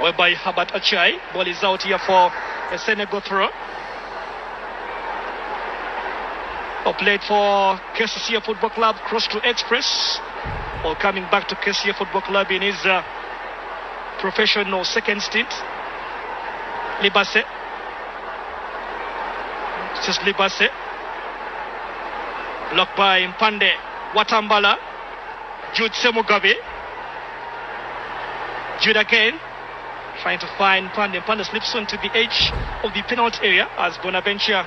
whereby Habat Achai. Ball is out here for a Senegal throw. Played for KCCA Football Club, cross to Express. Or coming back to KCCA Football Club in his professional second stint. Libase. This is Libase. Blocked by Mpande. Watambala. Jude Semugabe. Jude again. Trying to find Mpande. Mpande slips onto the edge of the penalty area as Bonaventure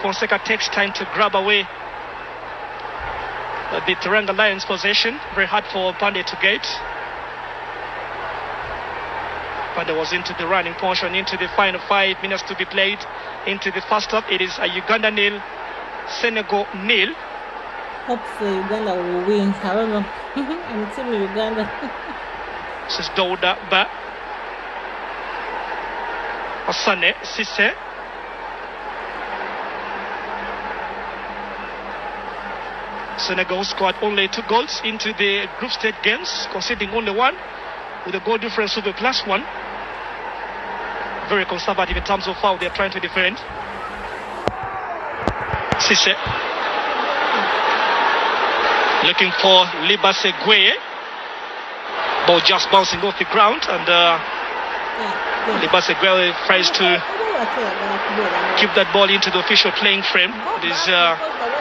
Fonseca takes time to grab away the Teranga Lions possession. Very hard for Mpande to get. Mpande was into the running portion, into the final 5 minutes to be played, into the first half. It is a Uganda nil, Senegal nil. Hopefully Uganda will win. However, I'm team Uganda. This is Douda Ba. Asane Sisse. Senegal scored only 2 goals into the group stage games, conceding only 1 with a goal difference of a +1. Very conservative in terms of how they're trying to defend. Sisse looking for Libase Gueye. Ball just bouncing off the ground, and Libase Gueye tries to keep that ball into the official playing frame. It is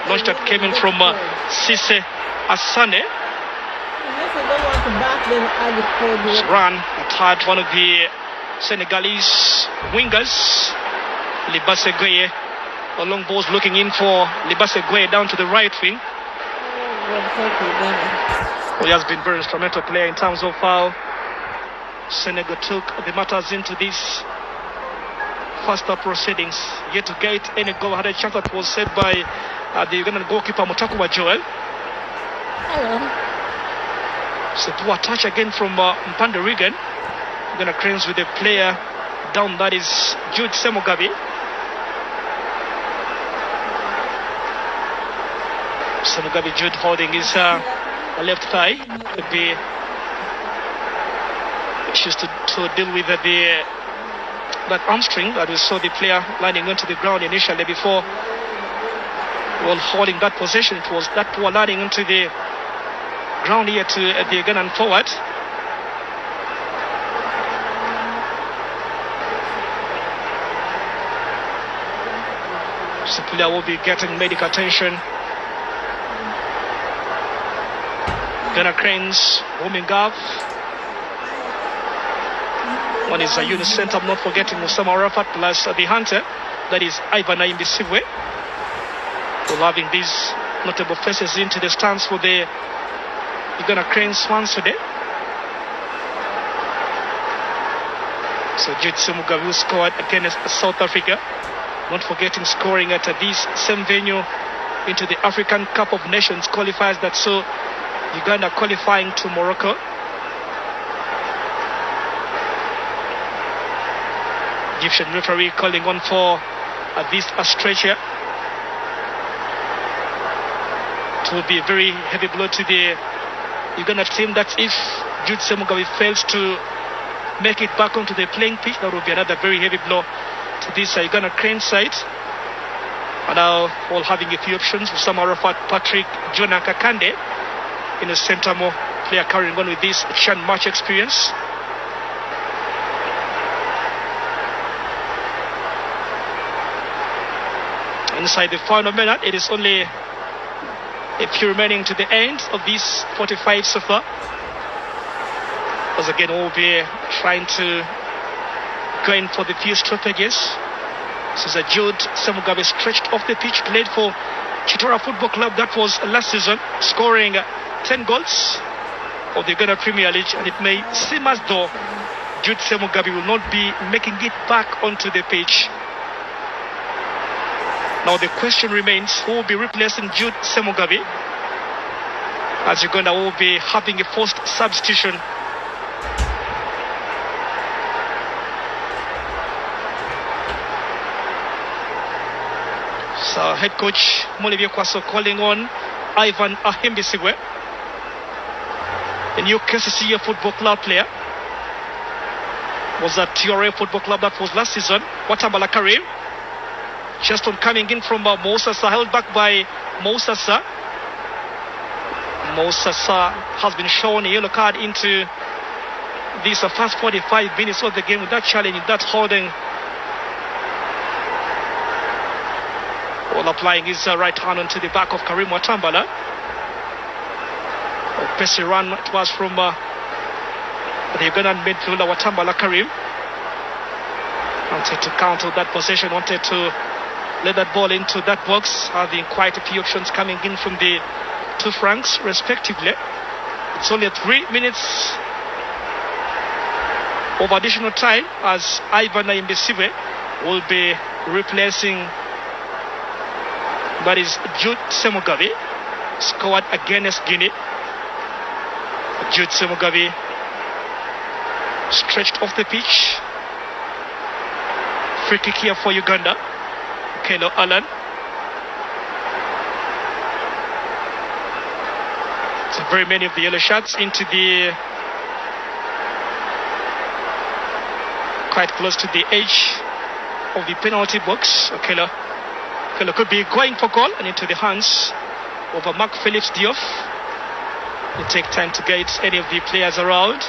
launch that came in from Sisse Asane. Run at one of the Senegalese wingers, Libase Gueye. A long balls looking in for Libase Gueye down to the right wing. He has been very instrumental player in terms of how Senegal took the matters into this first half proceedings. Yet to get any goal. Had a chance that was set by the Ugandan goalkeeper Mutakuba Joel. Hello. So poor touch again from Mpande Regan. Uganda Cranes with a player down, that is Jude Semugabe. Semugabe Jude holding his left thigh. Could be issues to deal with that hamstring that we saw the player landing onto the ground initially before holding that position. It was that poor landing into the ground here to the Ugandan forward. So the player will be getting medical attention. Uganda Cranes warming up. One is a unit center, I'm not forgetting Osama Rafat plus the hunter, that is Ivan Imbisiwe. So having these notable faces into the stands for the Uganda Cranes once today. So Jude Semugabe scored against South Africa. Not forgetting scoring at this same venue into the African Cup of Nations qualifiers that saw Uganda qualifying to Morocco. Egyptian referee calling on for this stretcher. It will be a very heavy blow to the Uganda team. That if Jude Semugabe fails to make it back onto the playing pitch, that will be another very heavy blow to this Uganda Crane side. And now all having a few options. Osama Rafat, Patrick, Jonah Kakande in the center, more player carrying on with this Chan match experience. Inside the final minute, it is only a few remaining to the end of this 45 so far. As again, we'll be trying to go in for the few stoppages. This is a Jude Semugabe stretched off the pitch, played for Chitora Football Club. That was last season, scoring 10 goals of the Uganda Premier League. And it may seem as though Jude Semugabe will not be making it back onto the pitch. Now the question remains, who will be replacing Jude Semugabe, as Uganda will be having a forced substitution. So head coach Molivia Kwaso calling on Ivan Ahimbisigwe, a new KCCA Football Club player. was at TRA Football Club. That was last season. Watambala Karim. Cheston coming in from Mosasa, held back by Mosasa. Mosasa has been shown a yellow card into this first 45 minutes of the game with that challenge, that holding. While applying his right hand onto the back of Karim Watambala. A pessy run it was from the Ugandan midfielder Watambala Karim. Wanted to counter that possession, wanted to let that ball into that box, having quite a few options coming in from the two flanks respectively. It's only 3 minutes of additional time as Ivan Imbesiwe will be replacing, that is Jude Semugabi, scored against Guinea. Jude Semugabi stretched off the pitch. Free kick here for Uganda. Kelo Allen. So very many of the yellow shots into the quite close to the edge of the penalty box. Kelo could be going for goal and into the hands of Mark Phillips Diouf. It take time to get any of the players around.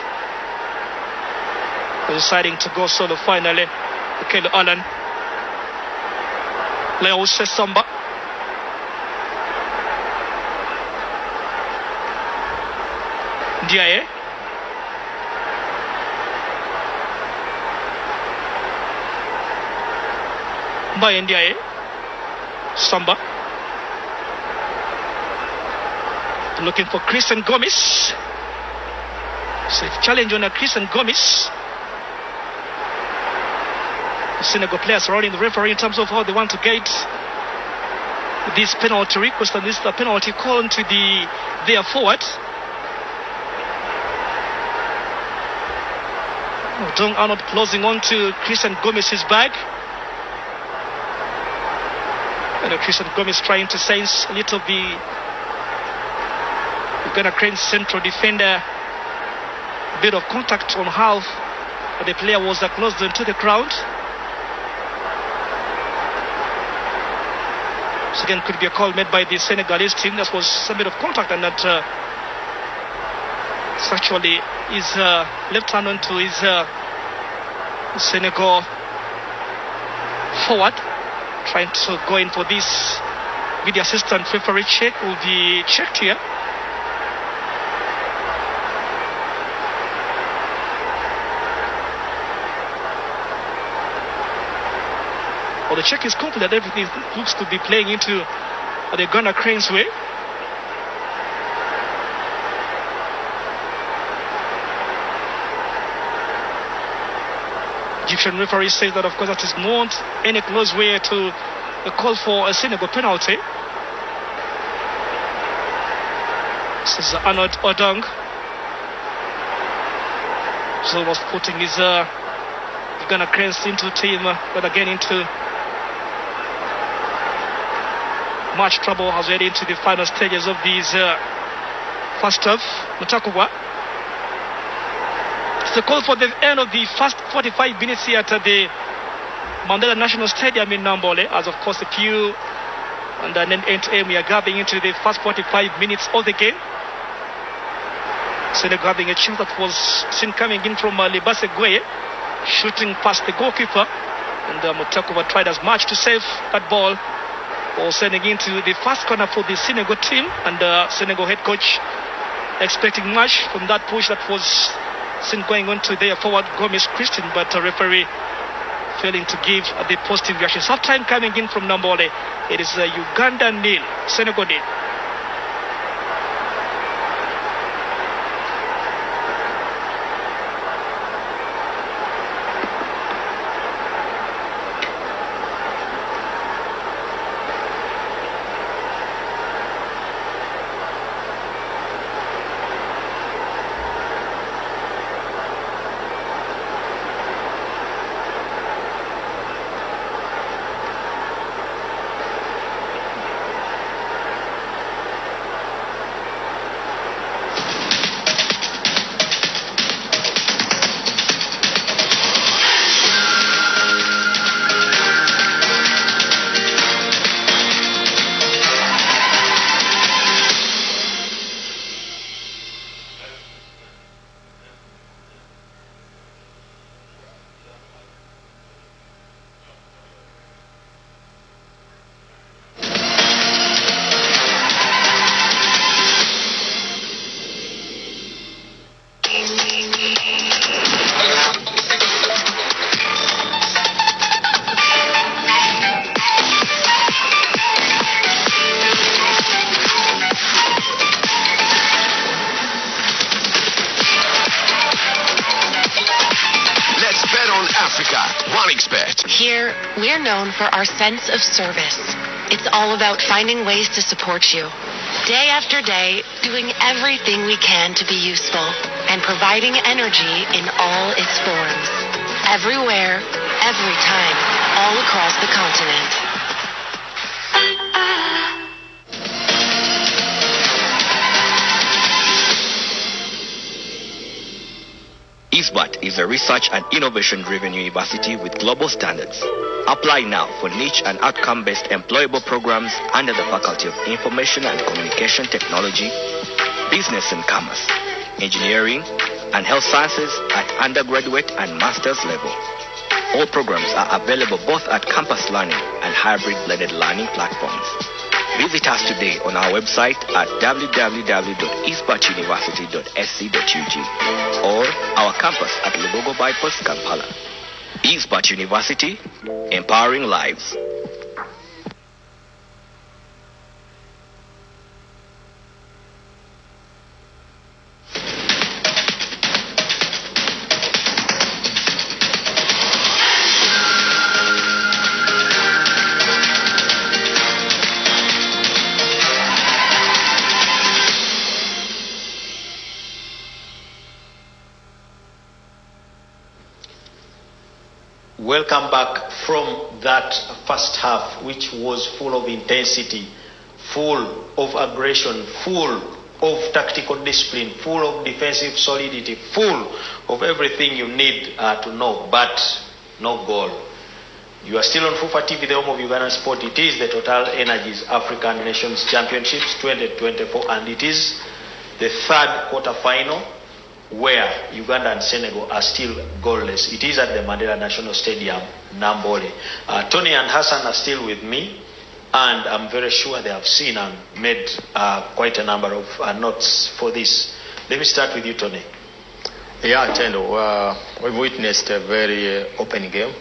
Deciding to go solo finally. Kelo Allen. Leo Sesamba. Ndiaye. Mbaye Ndiaye. Samba. Looking for Christian Gomez. So challenge on a Christian Gomez. The Senegal players surrounding the referee in terms of how they want to get this penalty request, and this is the penalty call to their forward. Dong Arnold closing on to Christian Gomez's bag. And Christian Gomez trying to sense a little of the Uganda Cranes central defender. A bit of contact on how the player was close into the crowd. So again, could be a call made by the Senegalese team. That was some bit of contact, and that actually is left hand onto his Senegal forward, trying to go in for this. Video assistant referee check will be checked here. Well, the check is complete. Everything looks to be playing into the Uganda Cranes way. Egyptian referee says that, of course, that is not any close way to call for a Senegal penalty. This is Arnold Odong. So was putting his Uganda Cranes into team, but again into much trouble as we head into the final stages of these first half. Mutakuwa. It's a call for the end of the first 45 minutes here at the Mandela National Stadium in Nambole, as of course a few and then end we are gathering into the first 45 minutes of the game. Senegal having a chance that was seen coming in from Libase Gueye, shooting past the goalkeeper, and Mutakuwa tried as much to save that ball, or sending into the first corner for the Senegal team, and Senegal head coach expecting much from that push that was seen going on to their forward Gomez Christian, but a referee failing to give the positive reaction. Half-time coming in from Nambole. It is Uganda 0, Senegal 0. Africa, one expert. Here, we're known for our sense of service. It's all about finding ways to support you. Day after day, doing everything we can to be useful and providing energy in all its forms. Everywhere, every time, all across the continent. ISBAT is a research and innovation-driven university with global standards. Apply now for niche and outcome-based employable programs under the Faculty of Information and Communication Technology, Business and Commerce, Engineering, and Health Sciences at undergraduate and master's level. All programs are available both at campus learning and hybrid blended learning platforms. Visit us today on our website at www.isbatuniversity.sc.ug or our campus at Lugogo Bypass, Kampala. ISBAT University, empowering lives. Welcome back from that first half, which was full of intensity, full of aggression, full of tactical discipline, full of defensive solidity, full of everything you need to know, but no goal. You are still on FUFA TV, the home of Uganda sport. It is the Total Energies African Nations Championships 2024, and it is the third quarter-final where Uganda and Senegal are still goalless. It is at the Mandela National Stadium, Nambole. Tony and Hassan are still with me, and I'm very sure they have seen and made quite a number of notes for this. Let me start with you, Tony. Yeah, Tendo, we've witnessed a very open game,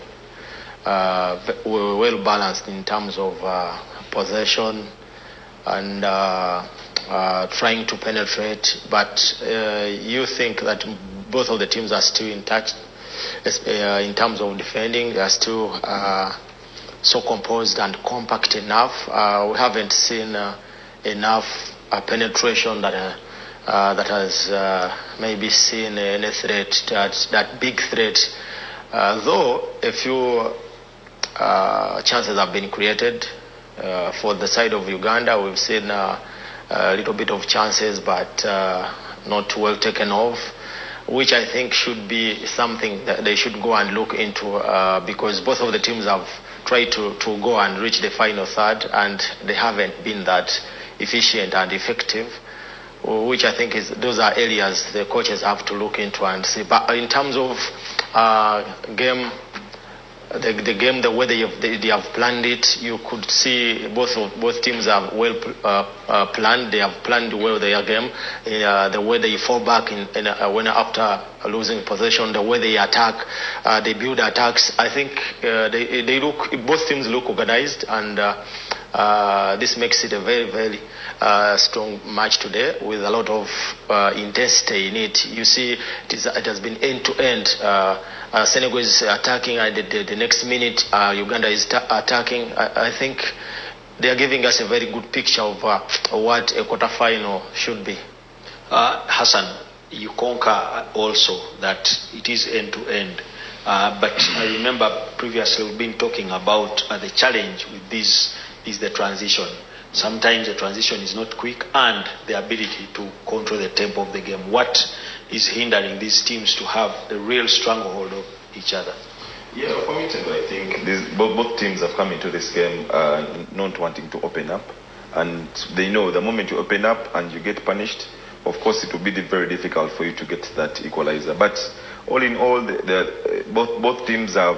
well balanced in terms of possession and trying to penetrate, but you think that both of the teams are still in touch in terms of defending. They are still so composed and compact enough. We haven't seen enough penetration that has maybe seen any threat, that big threat, though a few chances have been created for the side of Uganda. We've seen a little bit of chances, but not well taken off, which I think should be something that they should go and look into, because both of the teams have tried to go and reach the final third, and they haven't been that efficient and effective, which I think those are areas the coaches have to look into and see. But in terms of game, the way they have planned it, you could see both teams have well planned. They have planned well their game. The way they fall back when after losing possession, the way they attack, they build attacks. I think both teams look organized, and this makes it a very, very strong match today with a lot of intensity in it. You see, it has been end to end. Senegal is attacking, and the next minute Uganda is attacking. I think they are giving us a very good picture of what a quarterfinal should be. Hassan, you concur also that it is end to end. But I remember previously we've been talking about the challenge with this is the transition. Sometimes the transition is not quick, and the ability to control the tempo of the game. What is hindering these teams to have a real stronghold of each other? Yeah, for me, I think both teams have come into this game not wanting to open up, and they know the moment you open up and you get punished, of course it will be very difficult for you to get that equalizer. But all in all, both teams have.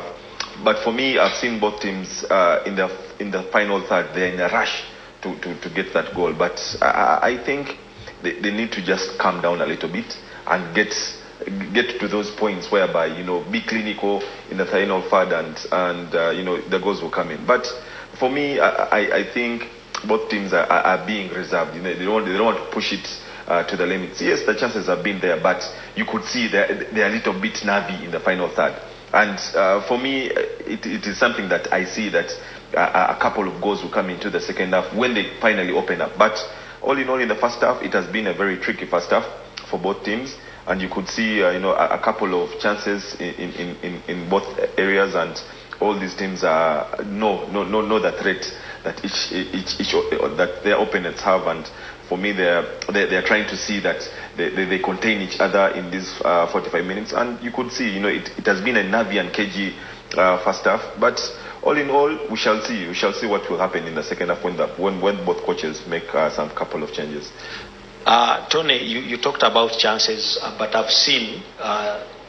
But for me, I've seen both teams in the final third. They're in a rush to get that goal. But I think they need to just calm down a little bit and get to those points whereby, be clinical in the final third, and the goals will come in. But for me, I think both teams are being reserved. They don't want to push it to the limits. Yes, the chances have been there, but you could see they're a little bit nervy in the final third. And for me, it is something that I see that a couple of goals will come into the second half when they finally open up. But all in all, in the first half, it has been a very tricky first half for both teams. And you could see, a couple of chances in both areas, and all these teams know the threat that that their opponents have. And for me, they are trying to see that they contain each other in these 45 minutes. And you could see, it has been a nervy and cagey first half. But all in all, we shall see. We shall see what will happen in the second half when both coaches make some couple of changes. Tony, you talked about chances, but I've seen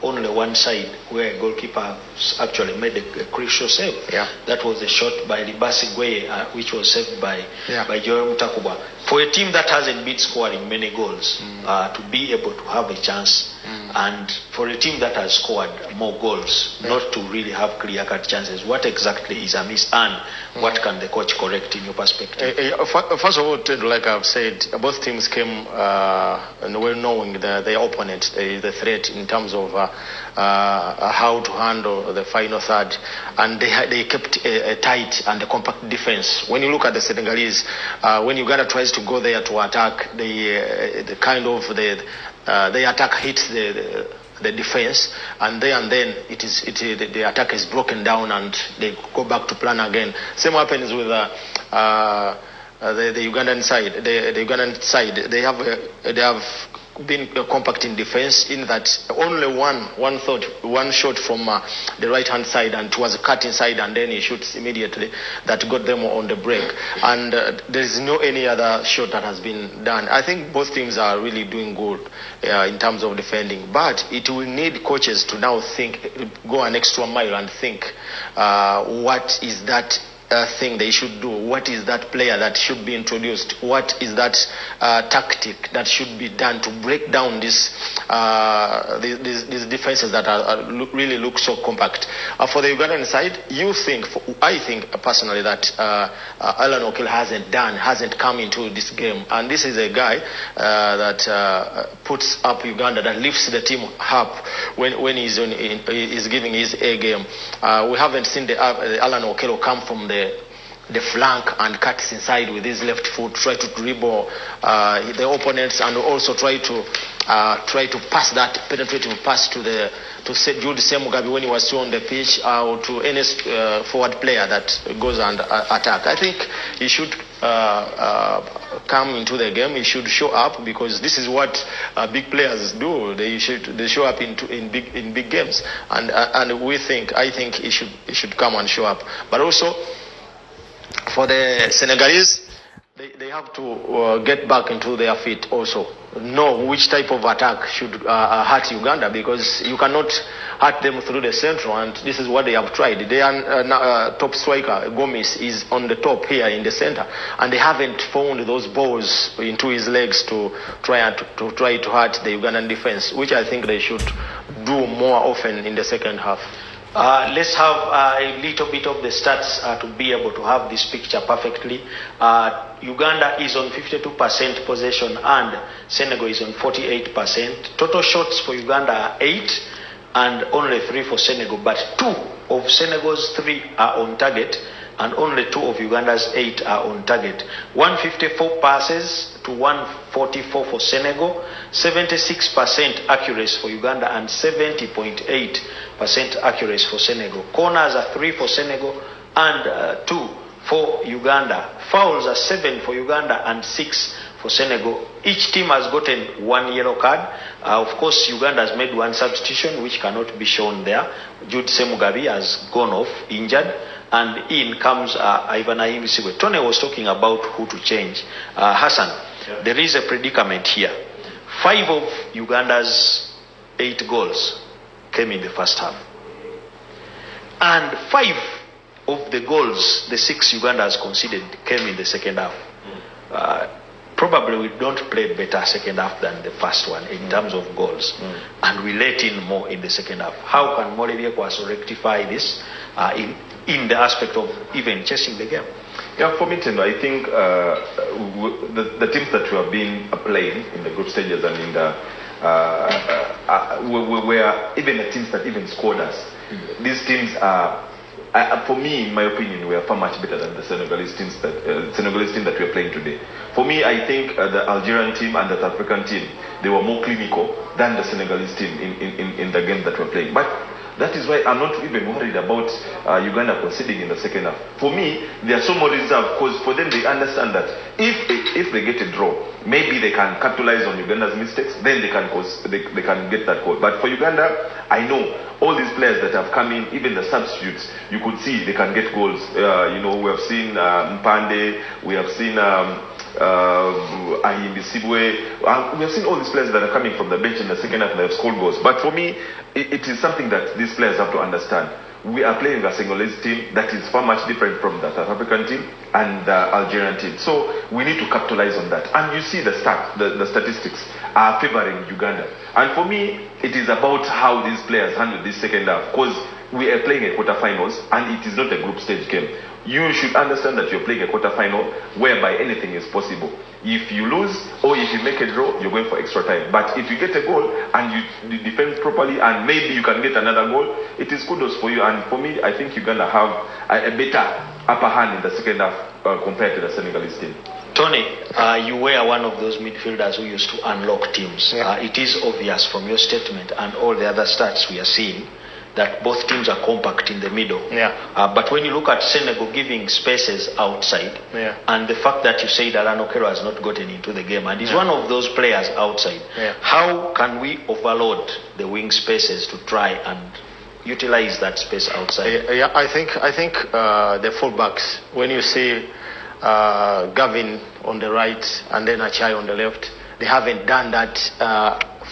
only one side where a goalkeeper actually made a crucial save. Yeah. That was the shot by Libasi Gueye, which was saved by Joel Mutakuba. For a team that hasn't been scoring many goals, to be able to have a chance, and for a team that has scored more goals, not to really have clear-cut chances, what exactly is amiss, and what can the coach correct in your perspective? First of all, like I've said, both teams came well knowing their opponent, the threat in terms of how to handle the final third, and they kept a tight and a compact defense. When you look at the Senegalese, when Uganda tries to go there to attack, the attack hits the defense, and then the attack is broken down and they go back to plan again. Same happens with the Ugandan side. The Ugandan side, they have been compact in defense, in that only one shot from the right hand side, and it was cut inside, and then he shoots immediately, that got them on the break. And there is no any other shot that has been done. I think both teams are really doing good in terms of defending, but it will need coaches to now go an extra mile and think what is that thing they should do. What is that player that should be introduced? What is that tactic that should be done to break down these defenses that really look so compact? For the Ugandan side, I think personally that Alan O'Kell hasn't come into this game, and this is a guy that puts up Uganda, that lifts the team up when he's giving his A game. We haven't seen the Alan O'Kell come from the flank and cuts inside with his left foot, try to dribble the opponents, and also try to pass that penetrating pass to Jude Semugabi when he was still on the pitch, or to any forward player that goes and attack. I think he should come into the game. He should show up, because this is what big players do. They show up in big games, and I think he should come and show up. But also, for the Senegalese, they have to get back into their feet also. Know which type of attack should hurt Uganda, because you cannot hurt them through the central, and this is what they have tried. Their top striker, Gomes, is on the top here in the center, and they haven't found those balls into his legs to try to hurt the Ugandan defense, which I think they should do more often in the second half. Let's have a little bit of the stats to be able to have this picture perfectly. Uganda is on 52% possession and Senegal is on 48%. Total shots for Uganda are 8 and only 3 for Senegal, but 2 of Senegal's 3 are on target and only 2 of Uganda's 8 are on target. 154 passes to 144 for Senegal, 76% accuracy for Uganda and 70.8% accuracy for Senegal. Corners are 3 for Senegal and 2 for Uganda. Fouls are 7 for Uganda and 6 for Senegal. Each team has gotten 1 yellow card. Of course, Uganda has made 1 substitution, which cannot be shown there. Jude Semugabi has gone off injured, and in comes Ivan Ayimisiwe. Tony was talking about who to change. Hassan, there is a predicament here. 5 of Uganda's 8 goals came in the first half, and 5 of the goals, the 6 Uganda has conceded, came in the second half. Probably we don't play better second half than the first one in terms of goals, and we let in more in the second half. How can Molivier Kwaso rectify this in the aspect of even chasing the game? Yeah, for me, Tendo, I think the teams that we have been playing in the group stages and in the were even the teams that even scored us. These teams are, for me, in my opinion, we are far much better than the Senegalese team that we are playing today. For me, I think the Algerian team and the South African team, they were more clinical than the Senegalese team in the game that we're playing. But that is why I'm not even worried about Uganda conceding in the second half. For me, they are so more reserved because for them they understand that if they get a draw, maybe they can capitalize on Uganda's mistakes, then they can get that goal. But for Uganda, I know all these players that have come in, even the substitutes, you could see they can get goals. We have seen Mpande, we have seen Ahimbi Sibwe. We have seen all these players that are coming from the bench in the second half and they have scored goals. But for me, it is something that these players have to understand. We are playing a Senegalese team that is far much different from the South African team and the Algerian team. So we need to capitalize on that. And you see the statistics are favoring Uganda. And for me, it is about how these players handle this second half, because we are playing a quarterfinals and it is not a group stage game. You should understand that you're playing a quarterfinal whereby anything is possible. If you lose or if you make a draw, you're going for extra time. But if you get a goal and you defend properly and maybe you can get another goal, it is kudos for you. And for me, I think Uganda have a better upper hand in the second half compared to the Senegalese team. Tony, you were one of those midfielders who used to unlock teams. Yeah. It is obvious from your statement and all the other stats we are seeing that both teams are compact in the middle. Yeah. But when you look at Senegal giving spaces outside, and the fact that you say that Alan Okello has not gotten into the game, and he's one of those players outside, how can we overload the wing spaces to try and utilize that space outside? I think the fullbacks, when you see Gavin on the right and then Achai on the left, they haven't done that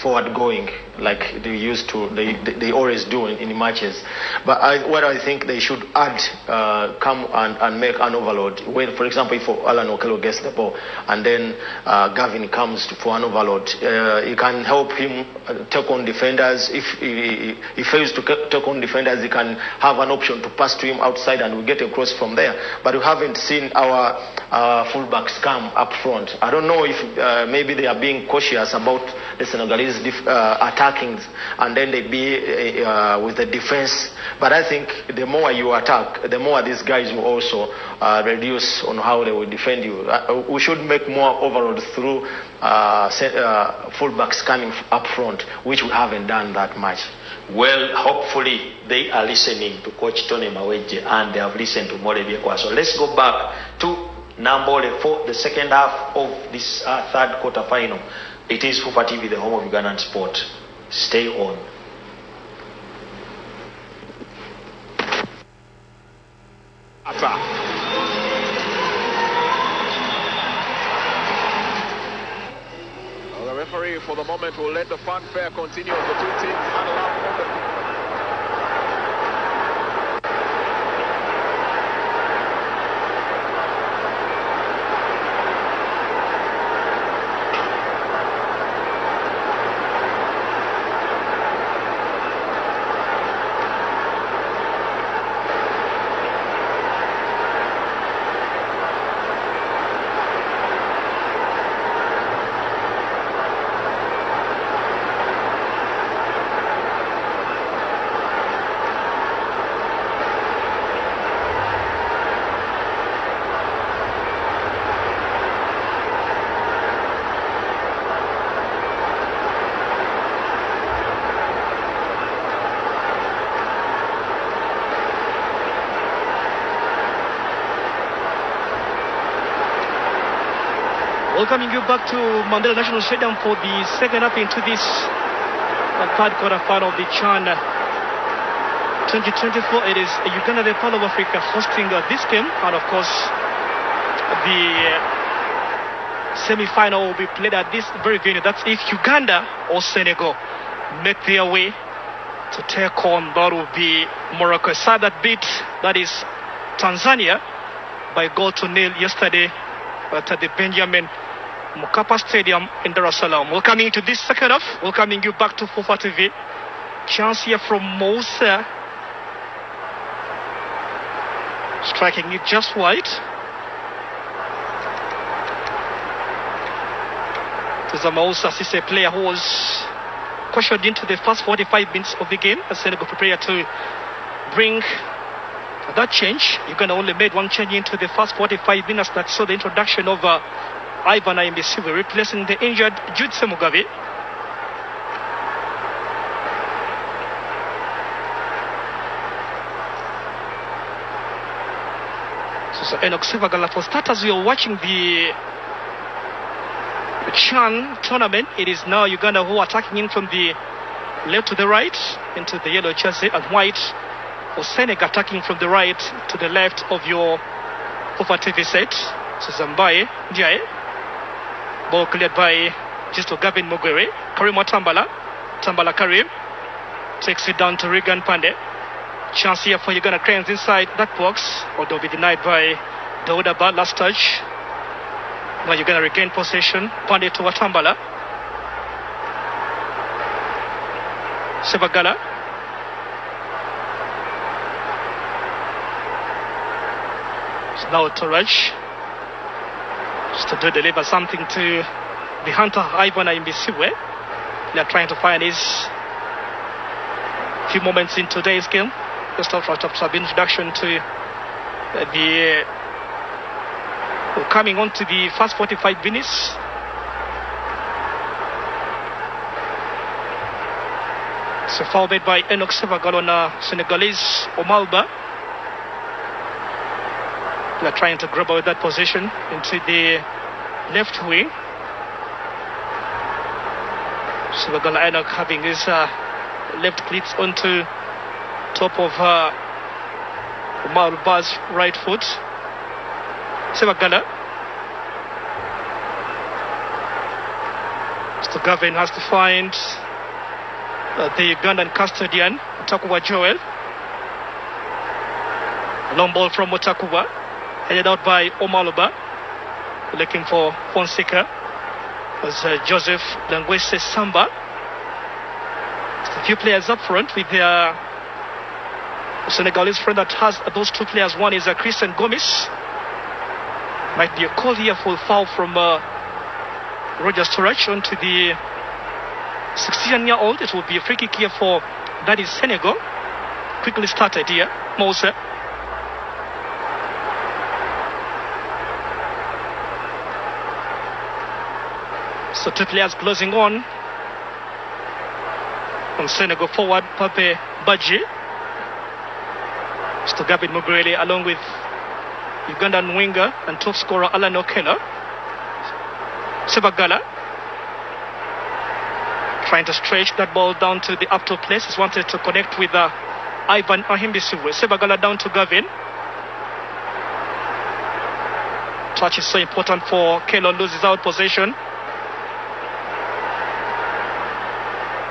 forward going like they used to. They always do in matches. But what I think they should add, come and make an overload. When, for example, if Alan Okello gets the ball and then Gavin comes for an overload, it can help him take on defenders. If he fails to take on defenders, he can have an option to pass to him outside and we get a cross from there. But we haven't seen our fullbacks come up front. I don't know if maybe they are being cautious about the Senegalese attacking, and then they be with the defense. But I think the more you attack, the more these guys will also reduce on how they will defend you. We should make more overload through fullbacks coming up front, which we haven't done that much. Well, hopefully they are listening to Coach Tony Maweje and they have listened to More Biekwa. So let's go back to Nambole for the second half of this third quarter final. It is Fufa TV, the home of Ugandan sport. Stay on. Well, the referee for the moment will let the fanfare continue of the two teams and allow the Welcoming you back to Mandela National Stadium for the second half into this third quarter final of the CHAN 2024. It is Uganda, the Pearl of Africa, hosting this game, and of course the semi-final will be played at this very venue. That's if Uganda or Senegal make their way to take on, that will be Morocco. A side that beat, that is Tanzania, by 0-0 yesterday at the Benjamin Mkapa Stadium in Dar es Salaam. Welcoming to this second half, welcoming you back to Fufa TV. Chance here from Moussa, striking it just wide. It is a Moussa Cisse player who was questioned into the first 45 minutes of the game as Senegal prepared to bring that change. Uganda only made one change into the first 45 minutes that saw the introduction of Ivan Ayembesiwe replacing the injured Jude Mugabe. So Enoch Sevagala, for starters, we are watching the Chan tournament. It is now Uganda who are attacking in from the left to the right into the yellow jersey, and white for Senegal attacking from the right to the left of your Pofa TV set. So Zambaye, Ndiaye. Ball cleared by Justo Gavin Mugwere. Karim Tambala. Tambala Karim takes it down to Regan Pande. Chance here for Uganda Cranes inside that box, although be denied by Daudaba. Last touch. Now Uganda regain possession. Pande to Watambala. Sevagala. So now Toraj. Just to deliver something to the hunter Ivan Ayembesiwe. They are trying to find his few moments in today's game. Just after introduction to the coming on to the first 45 minutes. So foul made by Enoch Sevagal on Senegalese Omalba. They are trying to grab out that position into the left wing. Sevagal Enoch having his left cleats onto top of Omalba's right foot. Sevagala. So Gavin has to find the Ugandan custodian, Mutakuba Joel. Long ball from Mutakuba, headed out by Omaluba, looking for Fonseca. As Joseph Langwese Samba. Just a few players up front with their Senegalese friend that has those two players. One is Christian Gomis. Might be a call here for foul from Roger Storage onto the 16-year-old. It will be a free kick here for that is Senegal. Quickly started here. Mose. So two players closing on. From Senegal forward, Pape Badji. Mr. Gavin Mugrele along with Ugandan winger and top scorer Alan Okello. Sevagala trying to stretch that ball down to the up top place. He's wanted to connect with Ivan Ayembesiwe. Sevagala down to Gavin. Touch is so important for Kello, loses out possession.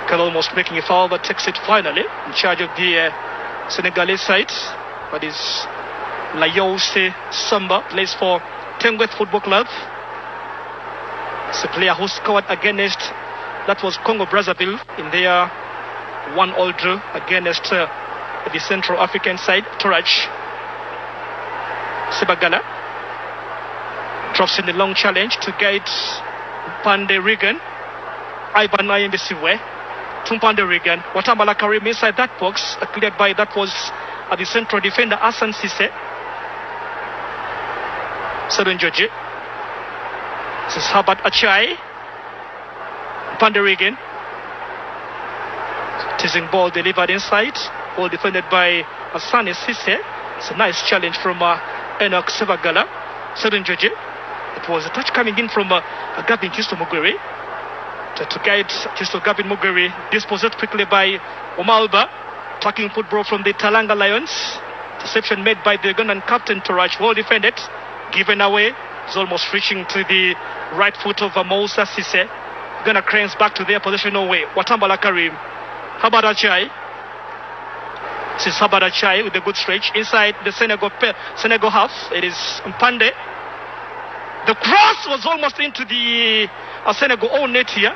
Kello almost making a foul, but takes it finally. In charge of the Senegalese side. That is Layose Samba, plays for Tengweth Football Club. It's a player who scored against, that was Congo Brazzaville in their 1-1 draw against the Central African side, Toraj. Sebagala drops in the long challenge to guide Pande Regan. Ivan Ayembesiwe. Tumpande Regan. Watambala Karim inside that box, cleared by, that was the central defender Hassan Sisse. Sedun Joji. This is Herbert Achai. Pande Regan. Teasing ball delivered inside. Ball defended by Hassan Sisse. It's a nice challenge from Enoch Sevagala. Sedun Joji. It was a touch coming in from Gavin Justo Mugwere. To guide Justo Gavin Mugwere. Dispossessed quickly by Omalba. Attacking football from the Talanga Lions. Interception made by the Ugandan captain Toraj. Well defended. Given away. It's almost reaching to the right foot of Moussa Sisse. Uganda Cranes back to their positional way. Watambala Karim. Habada Chai. This is Habada Chai with a good stretch inside the Senegal half. It is Mpande. The cross was almost into the Senegal own net here.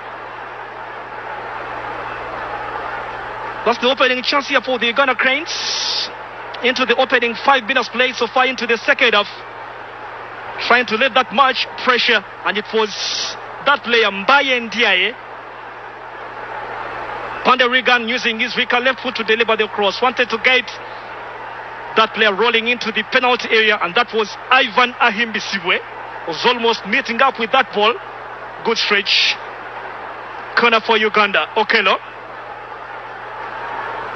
That's the opening chance here for the Uganda Cranes. Into the opening 5 minutes played so far into the second half. Trying to let that much pressure, and it was that player Mbaye Ndiaye Panderigan using his weaker left foot to deliver the cross. Wanted to get that player rolling into the penalty area, and that was Ivan Ahimbisibwe. Was almost meeting up with that ball. Good stretch. Corner for Uganda. Okello.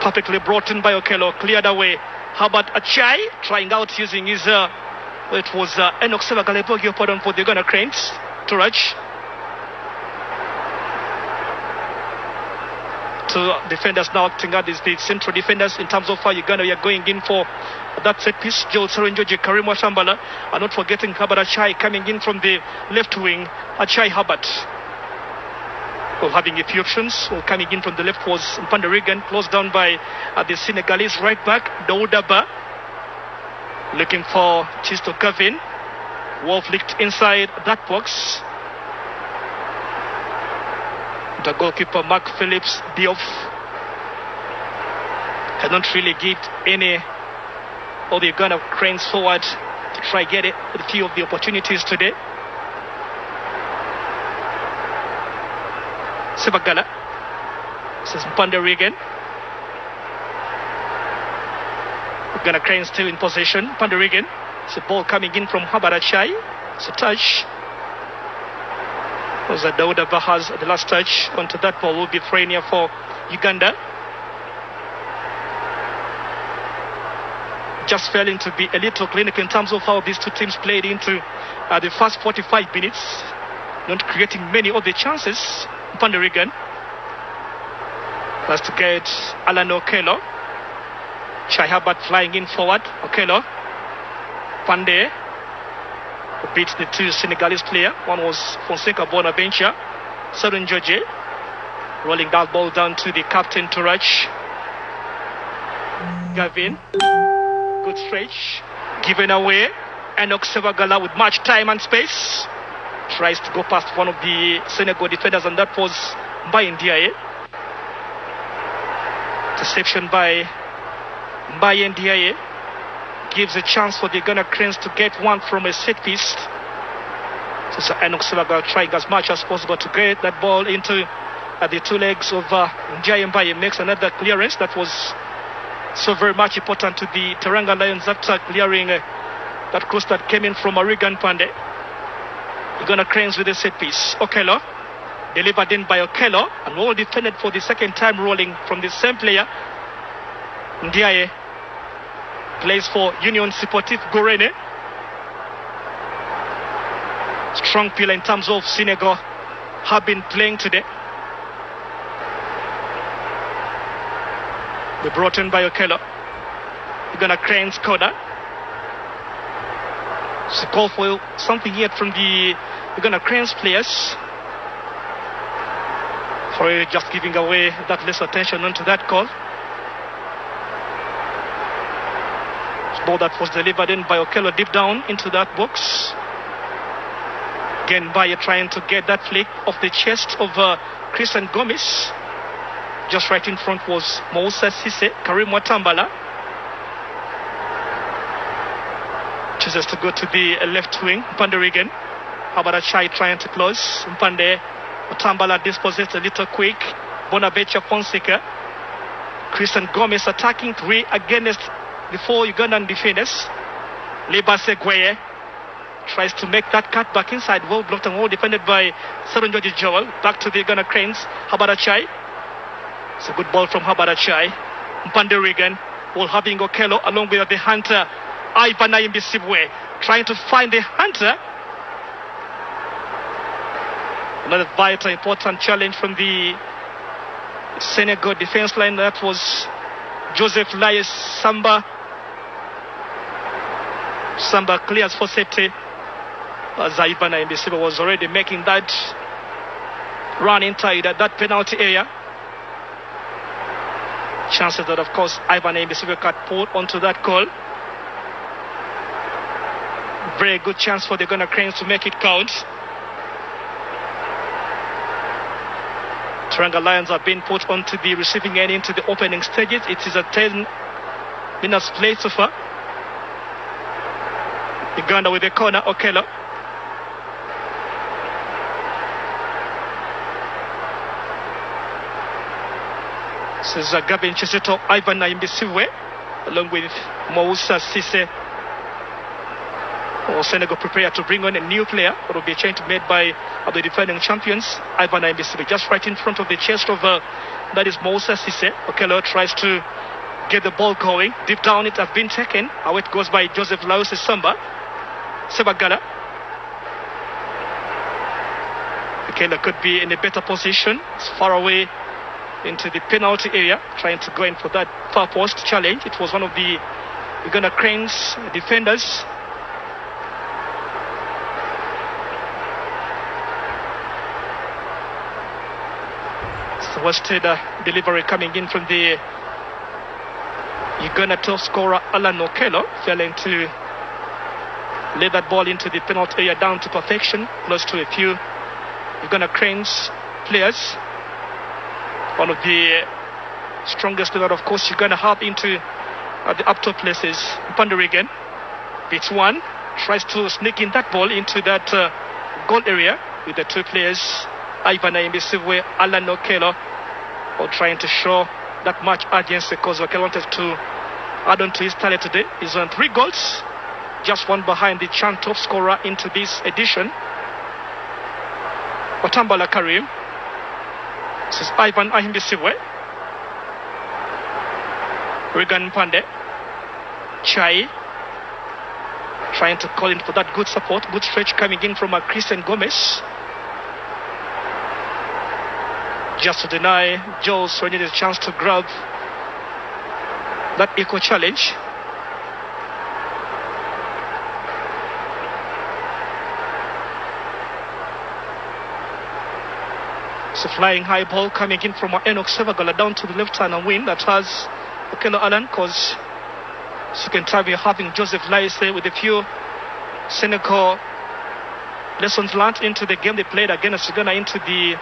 Perfectly brought in by Okello. Cleared away. How about Achai trying out using his it was Enoch Sebagalebogi, pardon, for the Uganda Cranes. Turaj. So defenders now acting out the central defenders in terms of how Uganda are going in for that set piece. Joel Serenjoji, Karim Watambala, and not forgetting Habat Achai coming in from the left wing. Achai Habat. Well, having a few options. Well, coming in from the left was Panderigan, closed down by the Senegalese right back, Daudaba. Looking for Chisto Gavin. Wolf licked inside that box. The goalkeeper Mark Phillips Diouf cannot really give any of the Uganda Cranes forward to try get it a few of the opportunities today. Sebagala. This is Panderigan. Uganda Cranes still in possession. Panderigan. It's a ball coming in from Habarachai. It's a touch. Was a Dauda Bahaz the last touch onto that ball will be thrown here for Uganda. Just failing to be a little clinical in terms of how these two teams played into the first 45 minutes. Not creating many of the chances. Panderigan. That's to get Alan Okello. Chai Habat flying in forward. Okello. Pande. Beat the two Senegalese player. One was Fonseca Bonaventure. Southern George rolling that ball down to the captain Turaj. Gavin. Good stretch. Given away. Enoch Sebagala with much time and space. Tries to go past one of the Senegal defenders, and that was Mbaye Ndiaye. Interception by Mbaye Ndiaye. Gives a chance for the Ghana Cranes to get one from a set piece. So Enoch Sebagala trying as much as possible to get that ball into the two legs of Ndiaye. Mbaye makes another clearance that was so very much important to the Teranga Lions after clearing that cross that came in from Arigan Pande. Uganda Cranes with a set piece. Okello. Delivered in by Okello, and all defended for the second time, rolling from the same player. Ndiaye plays for Union Sportif Gorene. Strong pillar in terms of Senegal have been playing today. They brought in by Okello. Uganda Cranes corner. It's a call for something here from the Uganda Cranes players. For just giving away that less attention onto that call. Ball that was delivered in by Okello deep down into that box. Again, Baye trying to get that flick off the chest of Christian Gomez. Just right in front was Moussa Sisse, Karim Watambala. Chooses to go to the left wing. Panderigan. Habarachai trying to close. Mpande. Watambala dispossessed a little quick. Bonaventure Fonseca. Christian Gomez attacking three against the four Ugandan defenders. Lebase Gweye tries to make that cut back inside. Well blocked and well defended by Serenjoji Joel. Back to the Uganda Cranes. Habarachai. It's a good ball from Habarachai. Panderigan. Well, having Okello along with the hunter Ivan Ahimbisibwe trying to find the hunter. Another vital important challenge from the Senegal defense line. That was Joseph Laies Samba. Samba clears for safety. As Ivan Ahimbisibwe was already making that run inside that penalty area. Chances that, of course, Ivan Ahimbisibwe got pulled onto that goal. Very good chance for the Ghana Cranes to make it count. Teranga Lions are being put onto the receiving end into the opening stages. It is a 10 minutes play so far. Uganda with a corner. Okello. This is Gavin Chiseto, Ivan Naimbisiwe, along with Moussa Sisse. Senegal prepared to bring on a new player. It will be a change made by the defending champions, Ivan Naimbisiwe, just right in front of the chest of that is Moussa Sisse. Okello tries to get the ball going. Deep down it has been taken. How it goes by Joseph Laos Samba. Sebagala. Okello could be in a better position. It's far away into the penalty area, trying to go in for that far post challenge. It was one of the Uganda Cranes defenders. Wasted delivery coming in from the Uganda top scorer Alan Okello, failing to lay that ball into the penalty area down to perfection, close to a few Uganda Cranes players. One of the strongest that, of course, Uganda have into the up top places. Panderigan beats one, tries to sneak in that ball into that goal area with the two players, Ivan Naimbisiwe, Alan Okello, or trying to show that much urgency because Okello wanted to add on to his tally today. He's on 3 goals, just one behind the Chan top scorer into this edition, Watambala Karim. This is Ivan Naimbisiwe, Regan Pande, Chai, trying to call in for that good support, good stretch coming in from Christian Gomez. Just to deny Joe Sonia a chance to grab that equal challenge. It's a flying high ball coming in from Enoch Sebagala down to the left hand and win. That has Okello Allen, because second time we're having Joseph Laise with a few Senegal lessons learned into the game they played against Uganda into the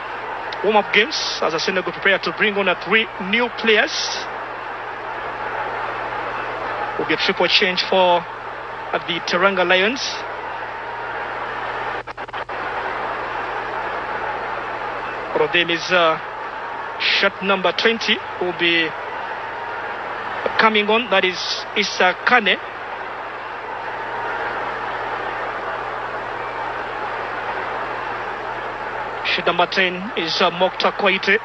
warm-up games, as a Senegal prepared to bring on 3 new players. Will be a triple change for the Teranga Lions. One of them is shot number 20, who will be coming on. That is Issa Kane. Shot number 10 is Mokta Koite.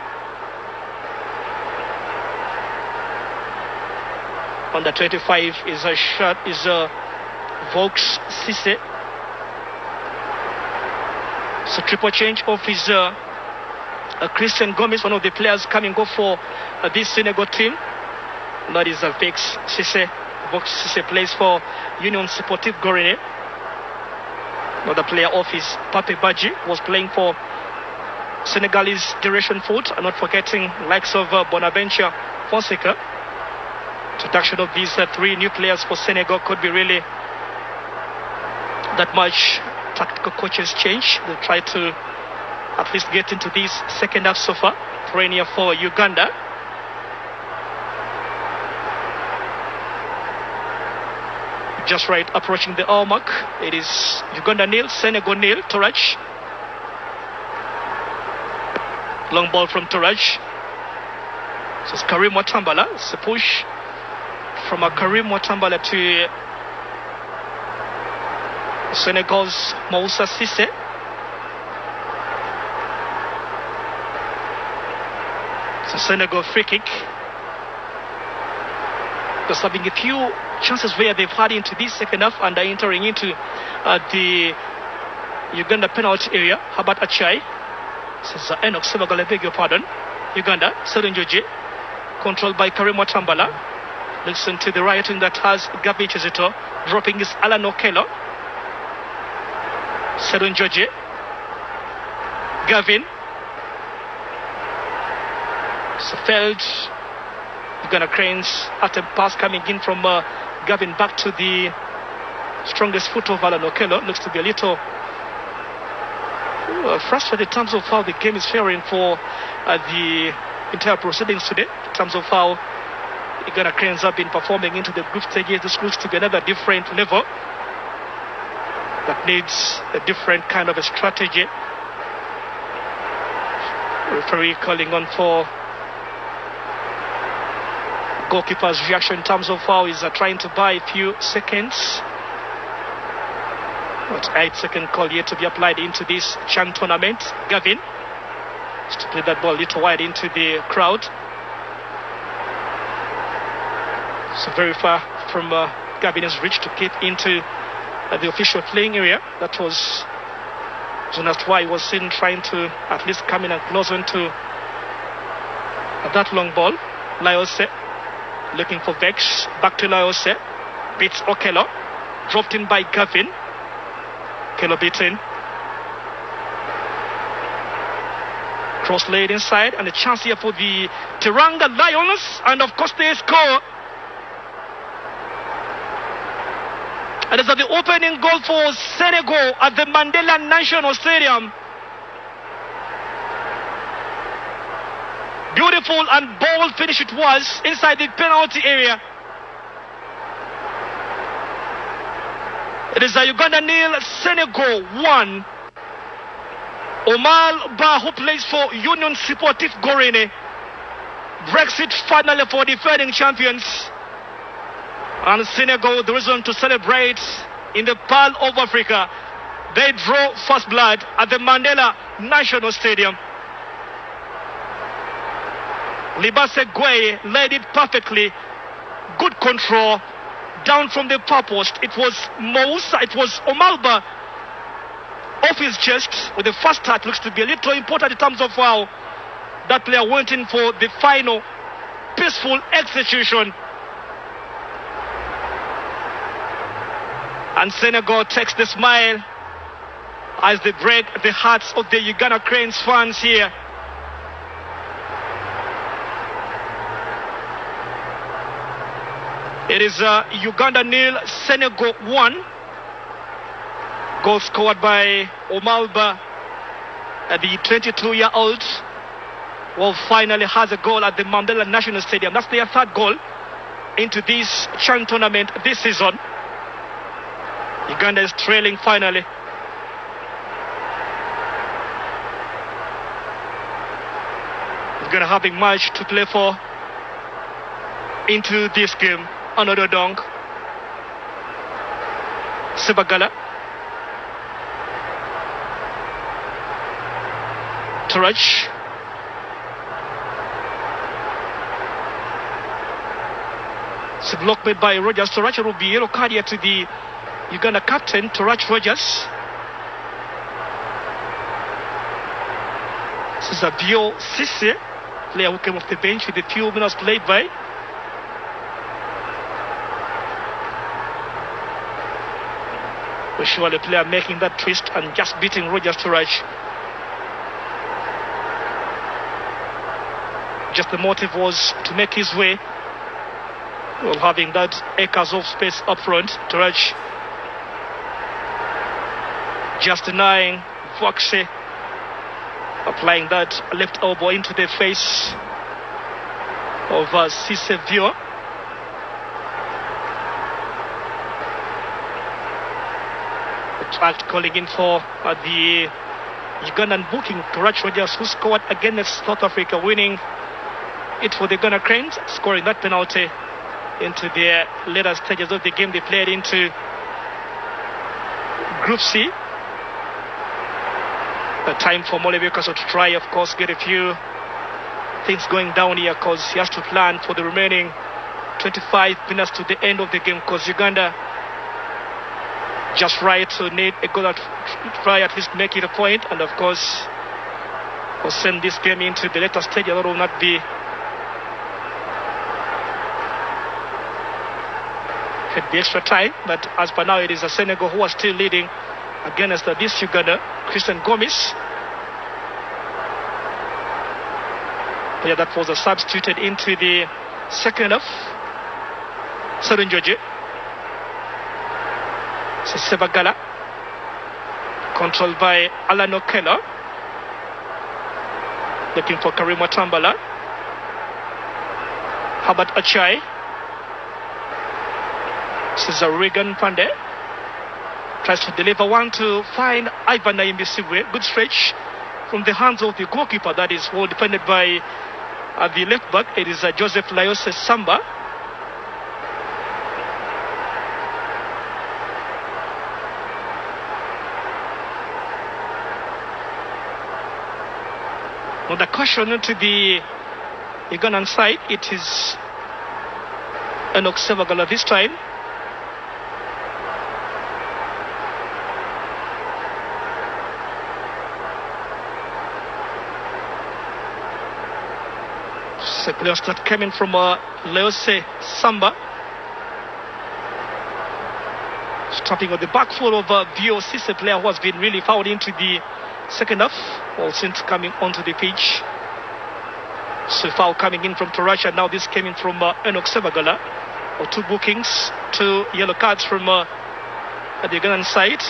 On the 25 is a shot Vox Sisse. So triple change of his Christian Gomez, one of the players coming go for this Senegal team. That is Vex Sisse. Vox Sisse plays for Union Sportive Gorine. Another player of his Pape Badji was playing for Senegalese Generation Foot, and not forgetting likes of Bonaventure Fonseca. Introduction of these 3 new players for Senegal could be really that much tactical coaches change. They try to at least get into this second half so far. Premier for Uganda. Just right, approaching the hour mark. It is Uganda nil, Senegal nil. Torach. Long ball from Torach. So it's Karim Watambala. It's a push from Karim Watambala to Senegal's Moussa Sisse. It's a Senegal free kick. Just having a few chances where they've had into this second half and are entering into the Uganda penalty area. Habat Achai. This is Enoch Sebagala, I beg your pardon. Uganda, Serunjoji, controlled by Karim Watambala. Listen to the right wing that has Gabi Chizito, dropping his Alan Okello. Serunjoji, Gavin. So failed. Uganda Cranes at a pass coming in from Gavin back to the strongest foot of Alan Okello. Looks to be a little frustrated in terms of how the game is faring for the entire proceedings today, in terms of how Uganda Cranes have been performing into the group stages. This looks to be another different level that needs a different kind of a strategy. Referee calling on for goalkeeper's reaction in terms of how he's trying to buy a few seconds. But 8-second call yet to be applied into this Chan tournament. Gavin has to play that ball a little wide into the crowd. So very far from Gavin reach to get into the official playing area. That was Jonas Why was seen trying to at least come in and close on to that long ball. Lyose looking for Vex. Back to Lyose. Beats Okello. Dropped in by Gavin. Okello beaten. Cross laid inside, and a chance here for the Teranga Lions, and of course they score. And it's the opening goal for Senegal at the Mandela National Stadium. Beautiful and bold finish it was inside the penalty area. It is a Uganda 0, Senegal 1. Omar Ba, who plays for Union Sportif Gorine, breaks it finally for defending champions. And Senegal, the reason to celebrate in the Pearl of Africa. They draw first blood at the Mandela National Stadium. Libase Gueye led it perfectly. Good control. Down from the far post. It was Moussa, it was Omalba off his chest with the first touch. Looks to be a little important in terms of how that player went in for the final peaceful execution. And Senegal takes the smile as they break the hearts of the Uganda Cranes fans here. It is Uganda 0, Senegal 1. Goal scored by Omalba, the 22-year-old, who finally has a goal at the Mandela National Stadium. That's their third goal into this Chan tournament this season. Uganda is trailing finally. Uganda having much to play for into this game. Another dunk. Sebagala. Turach. It's a block made by Rogers. Turach will be yellow card here to the Uganda captain, Turach Rogers. This is a Bio Sisse, player who came off the bench with a few minutes played by. Surely player making that twist and just beating Rogers Turach. Just the motive was to make his way, well, having that acres of space up front. Turach just denying Voxe, applying that left elbow into the face of Cisse Vio. Tract calling in for the Ugandan booking Turach Rogers, who scored against South Africa, winning it for the Ghana Cranes, scoring that penalty into the later stages of the game. They played into Group C. The time for Mole Bekaso to try, of course, get a few things going down here, because he has to plan for the remaining 25 minutes to the end of the game, because Uganda just right to need a goal to try at least make it a point, and of course will send this game into the later stage. That will not be at the extra time, but as per now it is a Senegal who are still leading against this Uganda. Christian Gomes, yeah, that was substituted into the second half. Sarun Joje. Sebagala, controlled by Alan Okello, looking for Karim Watambala. Habat Achai. This is a Regan Pande. Tries to deliver one to find Ivan Naimbi. Good stretch from the hands of the goalkeeper. That is well defended by the left back. It is Joseph Layose Samba. On the caution to the Ugandan side, it is Enoch Sevagala this time. So players that came in from Leose Samba. Stopping on the back foot of VOC, a player who has been really fouled into the second half, all since coming onto the pitch. So foul coming in from Torach, and now this came in from Enoch Sevagala. Or 2 bookings, 2 yellow cards from the Ugandan side.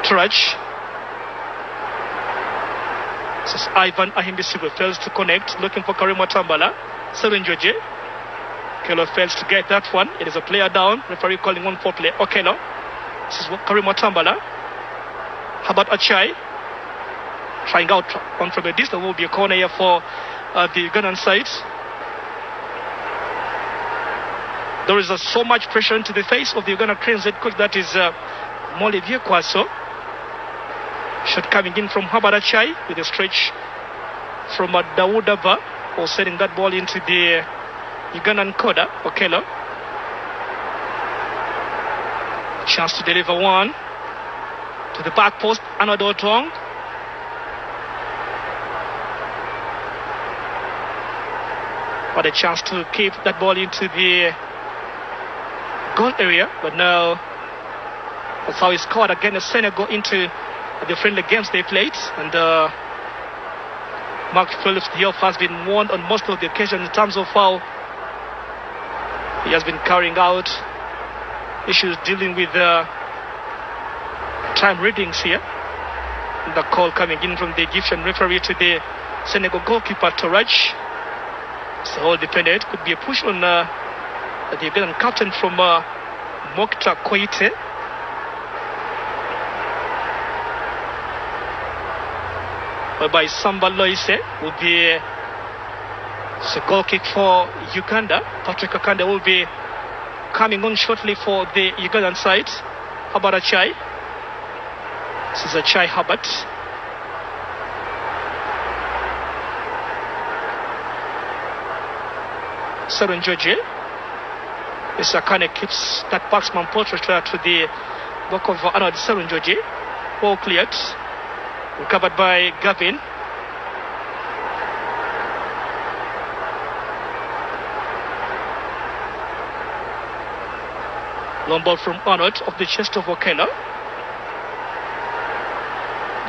Torach. This is Ivan Ahimbisiwe, fails to connect, looking for Karim Watambala. Serenjoje. Okello fails to get that one. It is a player down. Referee calling on for play. Okello. This is Karim Watambala. Habat Achai. Trying out on from a distance. Will be a corner here for the Ugandan side. There is so much pressure into the face of the Uganda Cranes head coach, that is Molivie Kwaso. Shot coming in from Habat Achai with a stretch from Dawoodaba, or sending that ball into the Ugandan corner. Okello. Chance to deliver one to the back post. Anadol Tong. But a chance to keep that ball into the goal area. But now that's how he scored against Senegal into the friendly games they played. And Mark Phillips Diop has been warned on most of the occasions in terms of how he has been carrying out issues dealing with time readings here. And the call coming in from the Egyptian referee to the Senegal goalkeeper Torach. So all dependent. Could be a push on the Ugandan captain from Mokta Koite. Whereby Samba Loise will be a goal kick for Uganda. Patrick Akande will be coming on shortly for the Ugandan side. Habat Achai. This is Achai Habat. Serenjoje. Akane keeps that batsman portrait to the back of Arnold Serenjoje. Ball cleared. Recovered by Gavin. Long ball from Arnold off the chest of Okello.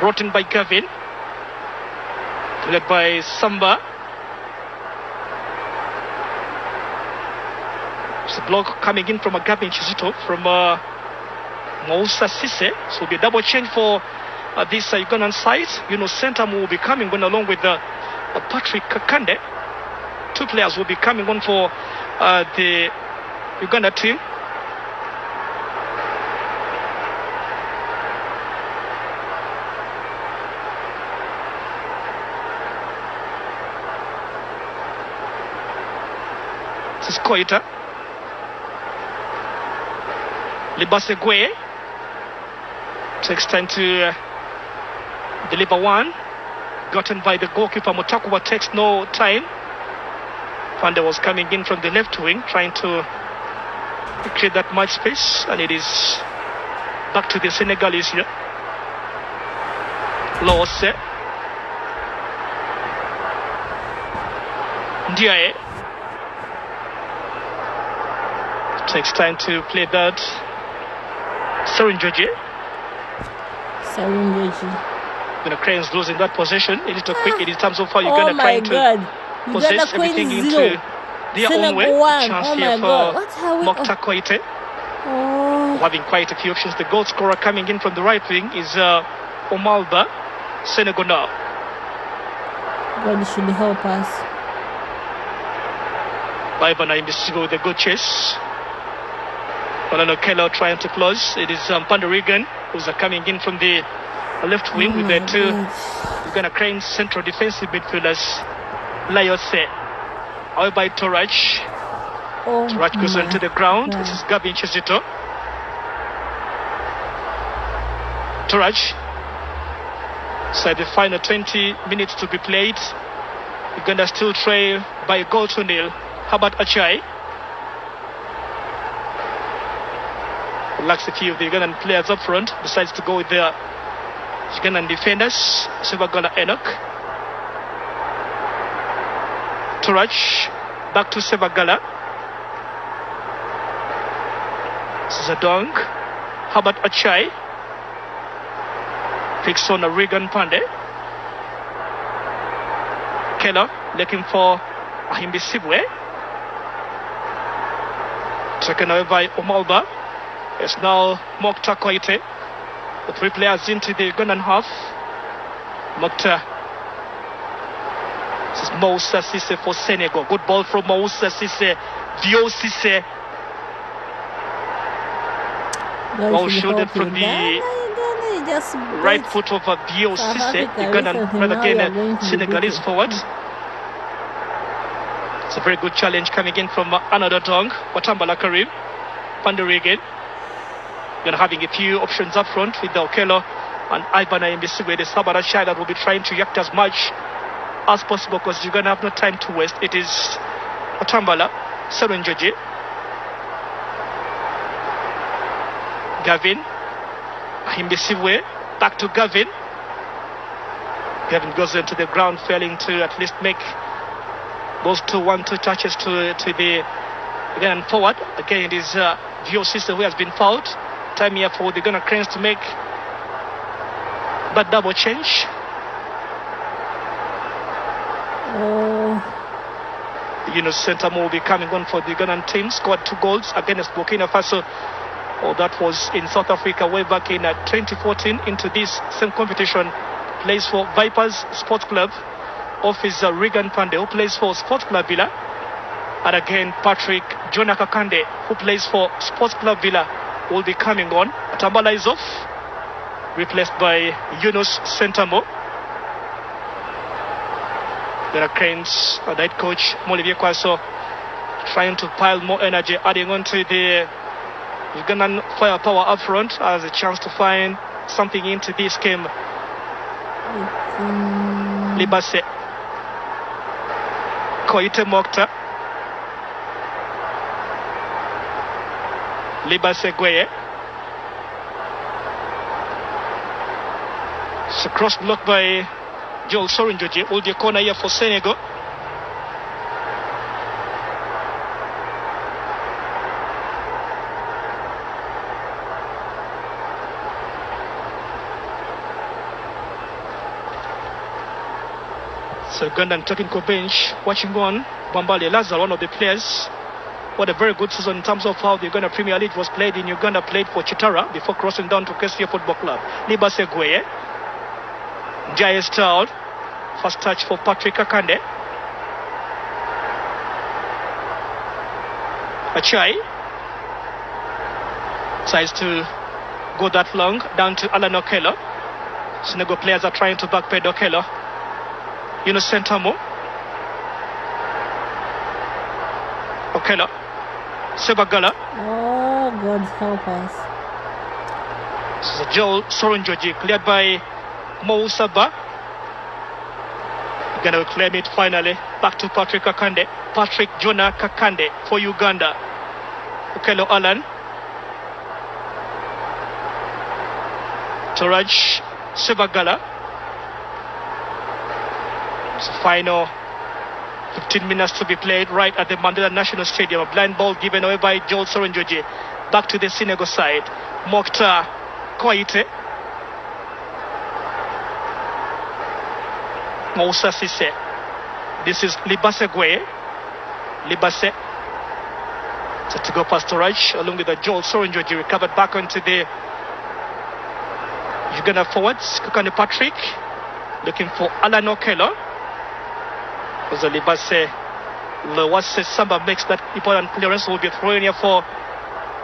Brought in by Gavin. Led by Samba. It's a block coming in from Gavin Chizito from Moussa Sisse. So it'll be a double change for this Ugandan side. Centam will be coming on along with Patrick Kakande. 2 players will be coming on for the Uganda team. This is Koita. Libase Gwe takes time to deliver one. Gotten by the goalkeeper. Mutakuba takes no time. Pande was coming in from the left wing, trying to create that much space, and it is back to the Senegalese here. Lose. Ndiaye takes time to play that. Serenjoje. Cranes losing that possession. It is too quick in terms of how Uganda trying to possess everything into their own way. Chance here for Mokta Koite. Having quite a few options. The goal scorer coming in from the right wing is Omalba. Senegal now. God should help us. Ivan Ahimbisiwe with a good chase. Okello trying to close. It is Pandarigan who's coming in from the left wing with the 2 Uganda Cranes central defensive midfielders. Layose. Out by Torach. Torach goes onto the ground. This is Gavin Chizito. Torach. So the final 20 minutes to be played. Uganda still trail by a goal to nil. Herbert Achai lacks a few of the Ugandan players up front, decides to go with the Ugandan defenders. Sevagala Enoch. Turach back to Sevagala. Zadong. Herbert Achai picks on a Regan Pande. Keller looking for Ahimbi Sibwe. Taken away by Omalba. It's now Mokta Koite. The three players into the Ugandan half. Mokta. This is Moussa Sisse for Senegal. Good ball from Moussa Sisse. Vio Sisse. Ball shielded from the right foot of Vio Sisse. Ugandan rather again Senegalese forward. It's a very good challenge coming in from another Dong. Watambala Karim. Pandurigan. You're having a few options up front with the Okello and Ivan Mbisiwe. The Sabara Shai that will be trying to yacht as much as possible because you're going to have no time to waste. It is Watambala, Serenjoji, Gavin, Mbisiwe, back to Gavin. Gavin goes into the ground, failing to at least make those 2-1-2 touches to the again forward. Again, it is Vio Sister who has been fouled. Time here for the Ghana Cranes to make that double change. Center will be coming on for the Ghanaian team. Scored 2 goals against Burkina Faso. That was in South Africa way back in 2014 into this same competition. Plays for Vipers Sports Club. Off is Regan Pande, who plays for Sports Club Villa. And again, Patrick Jonah Kakande, who plays for Sports Club Villa, will be coming on. Tambala is off, replaced by Yunus Sentamo. There are Cranes, the head coach Molivie Kwaso, trying to pile more energy, adding on to the Ugandan firepower up front as a chance to find something into this game. Libase, Koite Mokta, Libase Gueye. It's a cross block by Joel Sorinjoji. Will be a corner here for Senegal. So Ugandan technical bench watching on. Bambale Lazar, one of the players. What a very good season in terms of how the Uganda Premier League was played in Uganda, played for Chitara before crossing down to KCA Football Club. Libase Gueye. Jayes Town. First touch for Patrick Kakande. Achai. Tries to go that long down to Alan Okello. Senegal players are trying to backpedal Okello. Yunus Sentamo. Okello. Sebagala. Oh, God help us. This is Joel Soronjoji, cleared by Mo Saba. Uganda will claim it finally. Back to Patrick Kakande. Patrick Jonah Kakande for Uganda. Okello Alan. Toraj Sebagala. It's the final 15 minutes to be played right at the Mandela National Stadium. A blind ball given away by Joel Soronjoji. Back to the Senegal side. Mokta Koite. Moussa Sisse. This is Libase Gueye. Libase. Set to go past Toraj along with the Joel Soronjoji. Recovered back onto the Uganda forwards. Kakande Patrick. Looking for Alan Okello. Because Libase Lewase Samba makes that important clearance. Will be throwing here for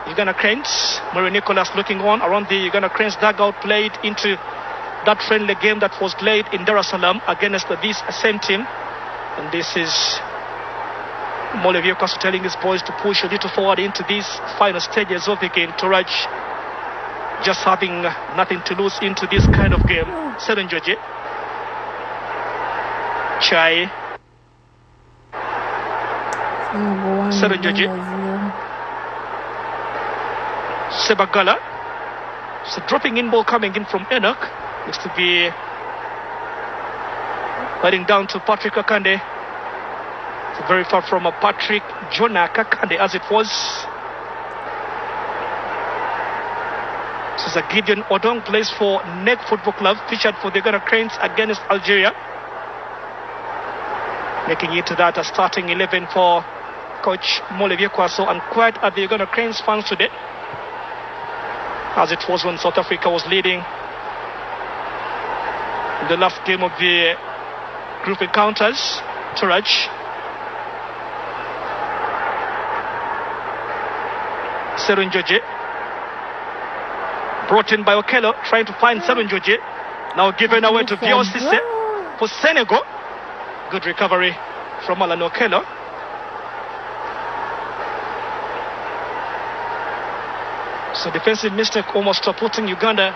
Uganda Cranes. Murray Nicholas looking on around the Uganda Cranes dugout, played into that friendly game that was played in Dar es Salaam against this same team. And this is Molivie Kwaso telling his boys to push a little forward into these final stages of the game. Toraj just having nothing to lose into this kind of game. Serenjoji. Chai. Number 1, Seven Joji. Uganda 0. Sebagala. So dropping in ball coming in from Enoch. Looks to be heading down to Patrick Akande. So very far from a Patrick Jonah Kakande as it was. This is a Gideon Odong, plays for Neg Football Club, featured for the Ghana Cranes against Algeria. Making it to that a starting 11 for coach Molevie Kwaso, and quite at the Uganda Cranes fans today, as it was when South Africa was leading in the last game of the group encounters. Turaj. Serunjoje. Brought in by Okello, trying to find Serunjoje. Now given away to Biosise for Senegal. Good recovery from Alan Okello. So defensive mistake almost putting Uganda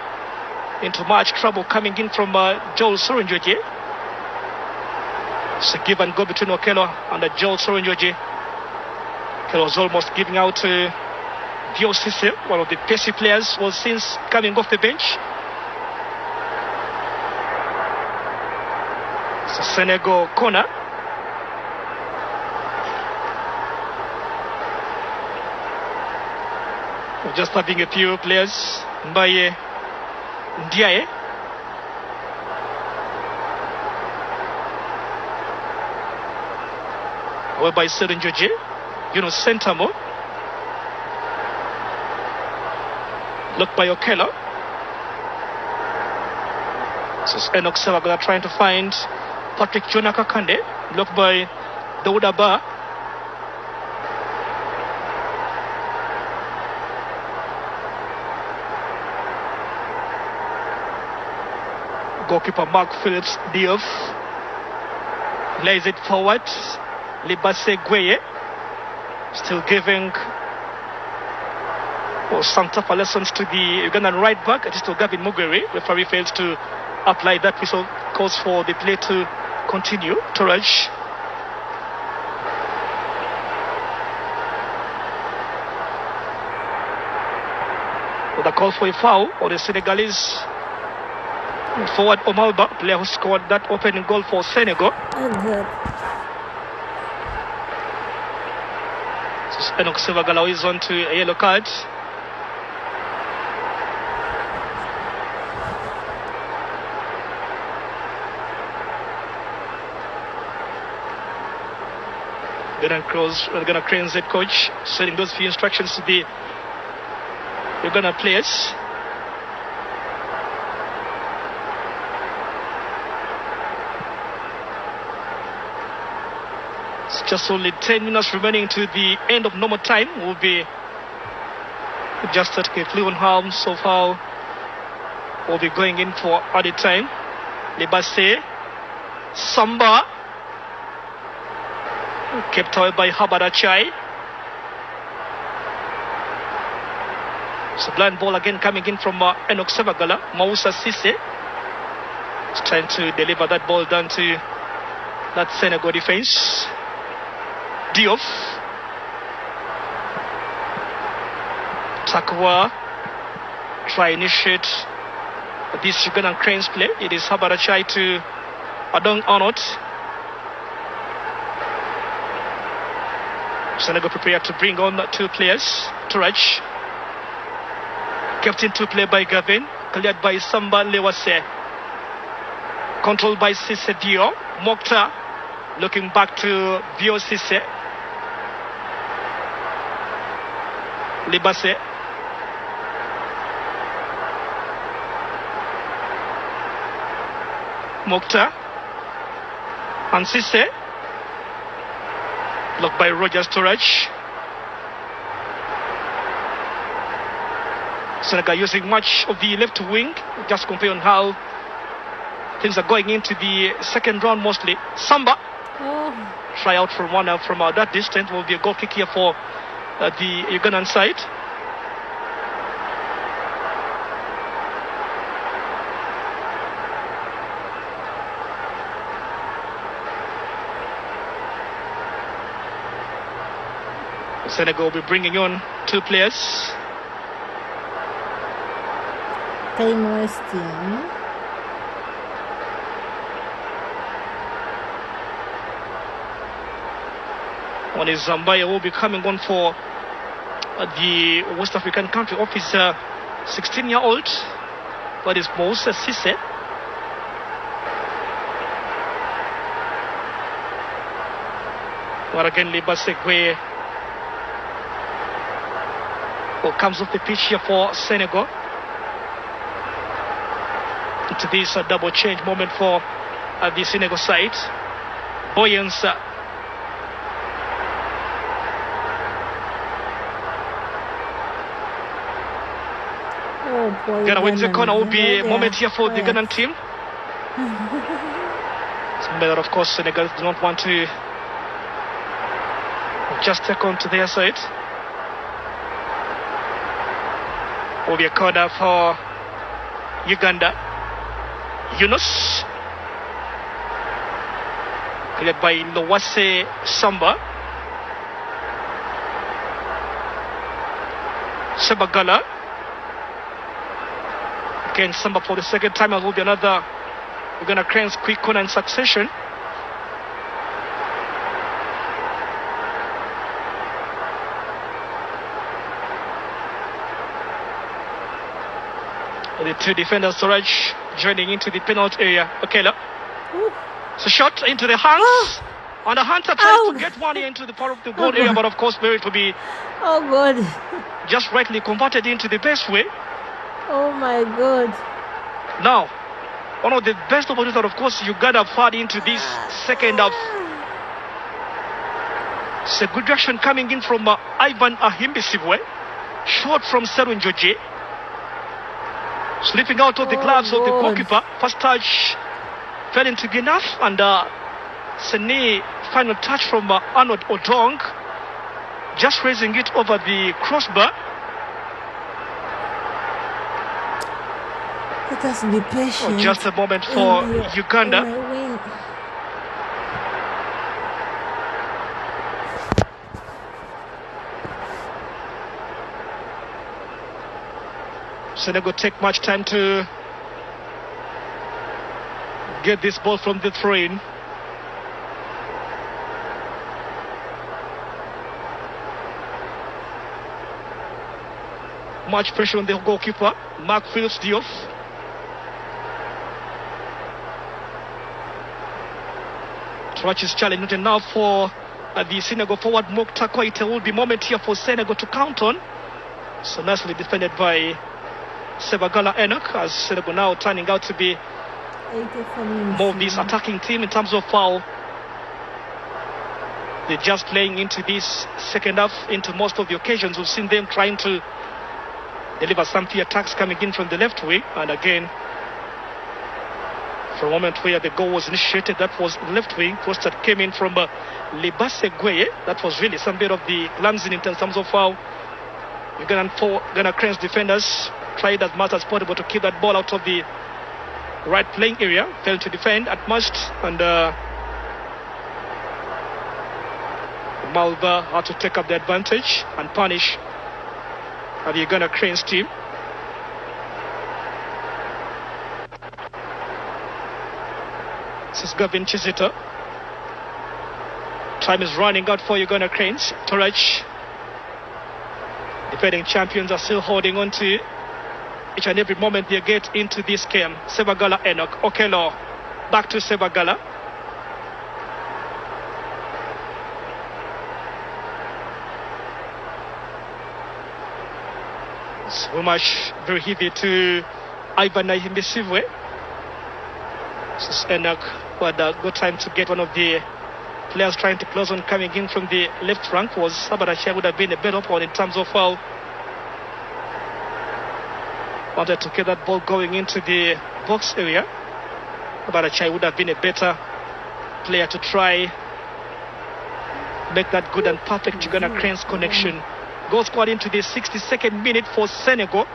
into much trouble coming in from Joel Soronjoje. So give and go between Okello and Joel Soronjoje. Okello was almost giving out to Biosise, one of the pacey players, was since coming off the bench. So Senegal corner. We're just having a few players. Mbaye Ndiaye. Whereby Serenjoje, Sentamo. Looked by Okello. So Enoch Sebagala trying to find Patrick Jonaka Kande. Blocked by Dauda Ba. Goalkeeper Mark Phillips Diouf lays it forward. Libase Gueye still giving some tougher lessons to the Ugandan right back. It is to Gavin Mugwere. Referee fails to apply that whistle, calls for the play to continue. Turaj. With a call for a foul on the Senegalese forward Omalba, player who scored that opening goal for Senegal. So Enoch Sebagala is on to a yellow card. Ghana Cranes head coach sending those few instructions to the Uganda players. It's just only 10 minutes remaining to the end of normal time. We'll be just taking a clue on how so far we'll be going in for added time. Libase Samba kept away by Habadachai. It's a blind ball again coming in from Enoch Sebagala. Mausa Sisse is trying to deliver that ball down to that Senegal defense. Diouf. Takwa try initiate this Ugandan Cranes play. It is Habadachai to Adong Arnott. Senegal prepared to bring on two players. Turaj. Kept into play by Gavin. Cleared by Samba Lewase. Controlled by Sisse Dio. Mokhtar looking back to Bio Sisse. Libase. Mokhtar. And Sisse. Blocked by Rogers Turaj. Senegal using much of the left wing. Just compare on how things are going into the second round mostly. Samba. Try out from that distance. Will be a goal kick here for the Ugandan side. Senegal will be bringing on 2 players. Time wasting. One is Zambia will be coming on for the West African country of his 16-year-old. That is Moses Cisse. But again, Libasegwe comes off the pitch here for Senegal. Into this double change moment for the Senegal side. Boyens Ghana wins the corner. Will be a moment here for the Ghanaian team. But of course, Senegal do not want to just take on to their side. Will be a corner for Uganda. Yunus, cleared by Lowase Samba. Sebagala. Again, Samba for the second time. It will be another Uganda Cranes quick corner in succession. The 2 defenders, Storage, joining into the penalty area. Okela. So shot into the hands. And the Hunter tries to get one into the part of the goal area, but of course, where it will be just rightly converted into the best way. Oh my God. Now, one of the best opportunities that, of course, Uganda have had into this second half. It's a good reaction coming in from Ivan Ahimbisibwe. Shot from Serwin Joje. Slipping out of the gloves of the goalkeeper. First touch fell into Ginaf, and Sene final touch from Arnold Odong. Just raising it over the crossbar. Let us be patient. Just a moment for Uganda. Senegal take much time to get this ball from the throw-in. Much pressure on the goalkeeper, Mark Phillips Diouf. Trachis challenge not enough for the Senegal forward. Mokhtar Koite will be moment here for Senegal to count on. So nicely defended by Sebagala Enoch, as Senegal now turning out to be more of this attacking team in terms of foul. They're just playing into this second half, into most of the occasions. We've seen them trying to deliver some few attacks coming in from the left wing, and again, from a moment where the goal was initiated, that was left wing post that came in from Libase Gueye. That was really some bit of the glancing in terms of foul. Ghana Cranes defenders tried as much as possible to keep that ball out of the right playing area. Failed to defend at most, and Malva had to take up the advantage and punish the Uganda Cranes team. This is Gavin Chizita. Time is running out for Uganda Cranes. Torach, defending champions, are still holding on to each and every moment they get into this game. Sebagala Enoch, Okelo, back to Sebagala. So much very heavy to Ivan Ahimbisibwe. This is Enoch, who had a good time to get one of the players trying to close on coming in from the left flank. Was Sabarachai would have been a better opponent in terms of foul. Wanted to get that ball going into the box area. Sabarachai would have been a better player to try make that good and perfect Uganda Cranes connection. Goal scored into the 62nd minute for Senegal,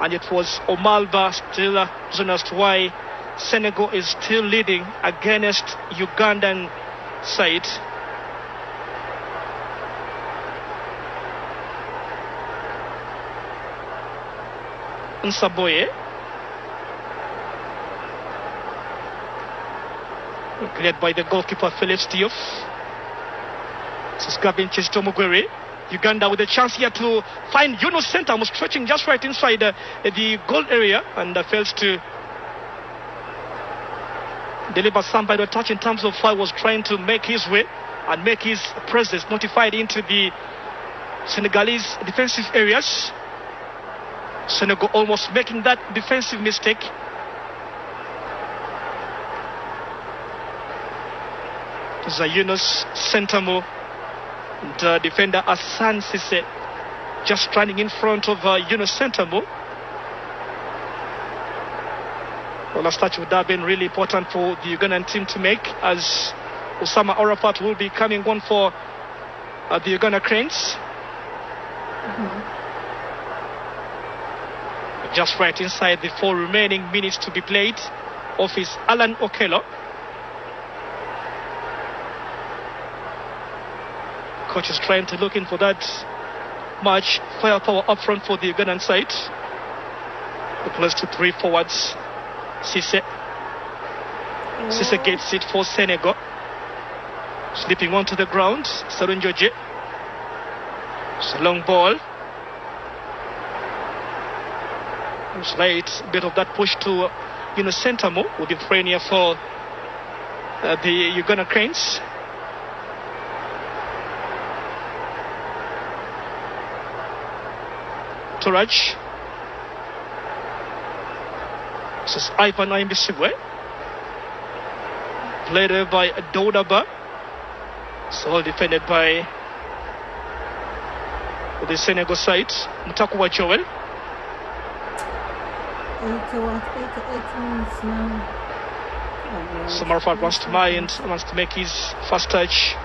and it was Omalba still reason as to why Senegal is still leading against Ugandan side. Nsaboye. Cleared by the goalkeeper Phillips Diouf. This is Gavin Chizitomugwere. Uganda with a chance here to find Yunus Sentamu stretching just right inside the goal area and fails to deliver some by the touch in terms of how he was trying to make his way and make his presence notified into the Senegalese defensive areas. Senegal almost making that defensive mistake. There's a Yunus Sentamu and defender Hassan Cisse just running in front of Yunus Sentamu. Well, last touch would have been really important for the Ugandan team to make, as Osama Arafat will be coming on for the Uganda Cranes. Just right inside the 4 remaining minutes to be played. Off is Alan Okello. Coach is trying to look in for that much firepower up front for the Ugandan side. The close to 3 forwards. Cisse gets it for Senegal. Slipping onto the ground. Sarunjoje. It's a long ball. Slight bit of that push to Yunus Sentamu with the premier for the Uganda Cranes. Turaj. This is Ivan Aimbisigwe. Played by Dodaba. So defended by the Senegal side. Mutakuwa Joel. 8 minutes now. Samarfat wants to mind, wants to make his first touch.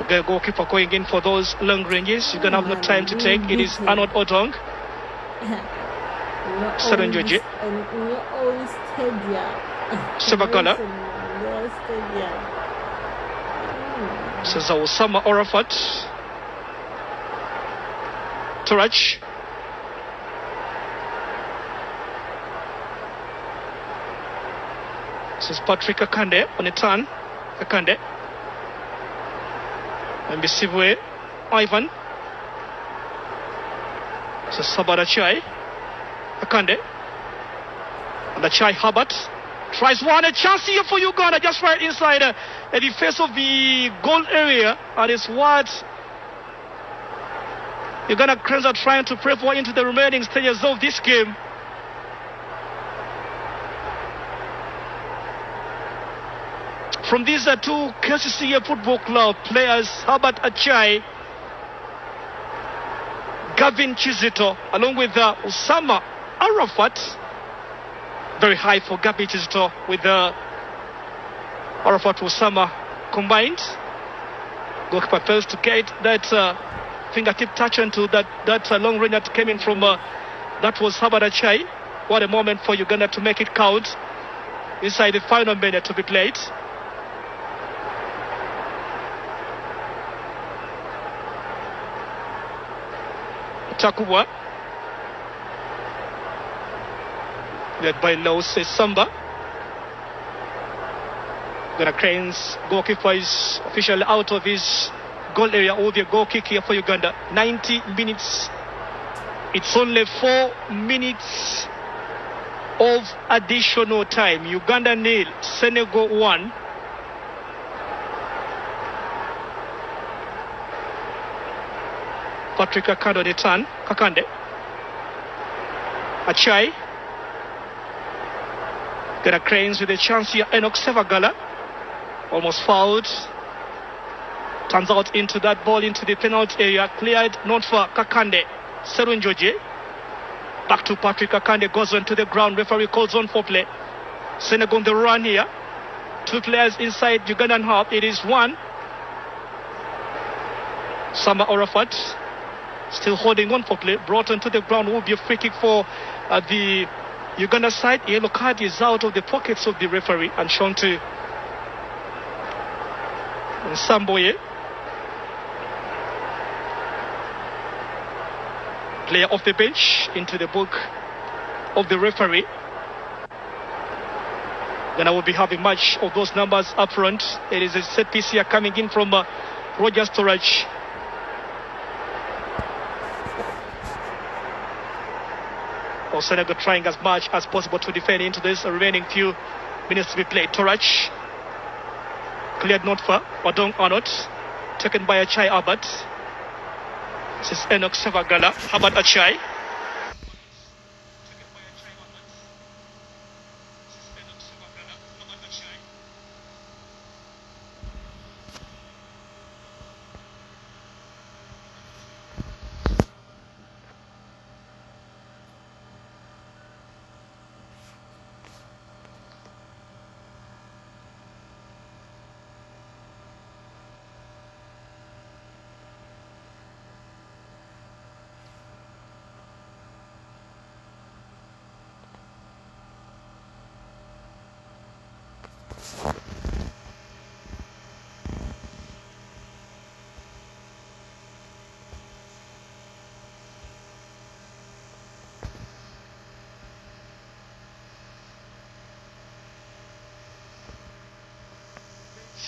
The goalkeeper going in for those long ranges. You're gonna have no time to take. It is Arnold Odong. Sarunjoje. Sebagala. This is Osama Arafat. Turaj. This is Patrick Akande on a turn. Akande. And Bisibwe. Ivan. This is Sabarachai. Akande. And Achai Habat. Tries one. A chance here for Uganda. Just right inside the face of the goal area. And it's what Uganda Cranes are trying to prep for into the remaining stages of this game. From these 2 KCCA Football Club players, Habat Achai, Gavin Chizito, along with Osama Arafat. Very high for Gavin Chizito with Arafat Osama combined. Goalkeeper fails to get that fingertip touch into that long range that came in from that was Habat Achai. What a moment for Uganda to make it count inside the final minute to be played. Takuwa, led by Lose Samba. Uganda Cranes goalkeeper is officially out of his goal area. Will be a goal kick here for Uganda. 90 minutes. It's only 4 minutes of additional time. Uganda 0, Senegal 1. Patrick Akande on the turn. Kakande. Achai. Uganda Cranes with a chance here. Enoch Sevagala. Almost fouled. Turns out into that ball into the penalty area. Cleared, not for Kakande. Serunjoje. Back to Patrick Kakande. Goes on to the ground. Referee calls on for play. Senegal on the run here. 2 players inside Ugandan half. It is 1. Samba Arafat. Still holding on for play. Brought onto the ground. Will be a free kick for the Uganda side. Yellow card is out of the pockets of the referee and shown to Samboye. player off the bench into the book of the referee. Then I will be having much of those numbers up front. It is a set piece here coming in from Roger Storage. Or Senegal trying as much as possible to defend into this remaining few minutes to be played. Torach cleared not far. Odong Arnott taken by Achai Abad. This is Enoch Sevagala. Abad Achai.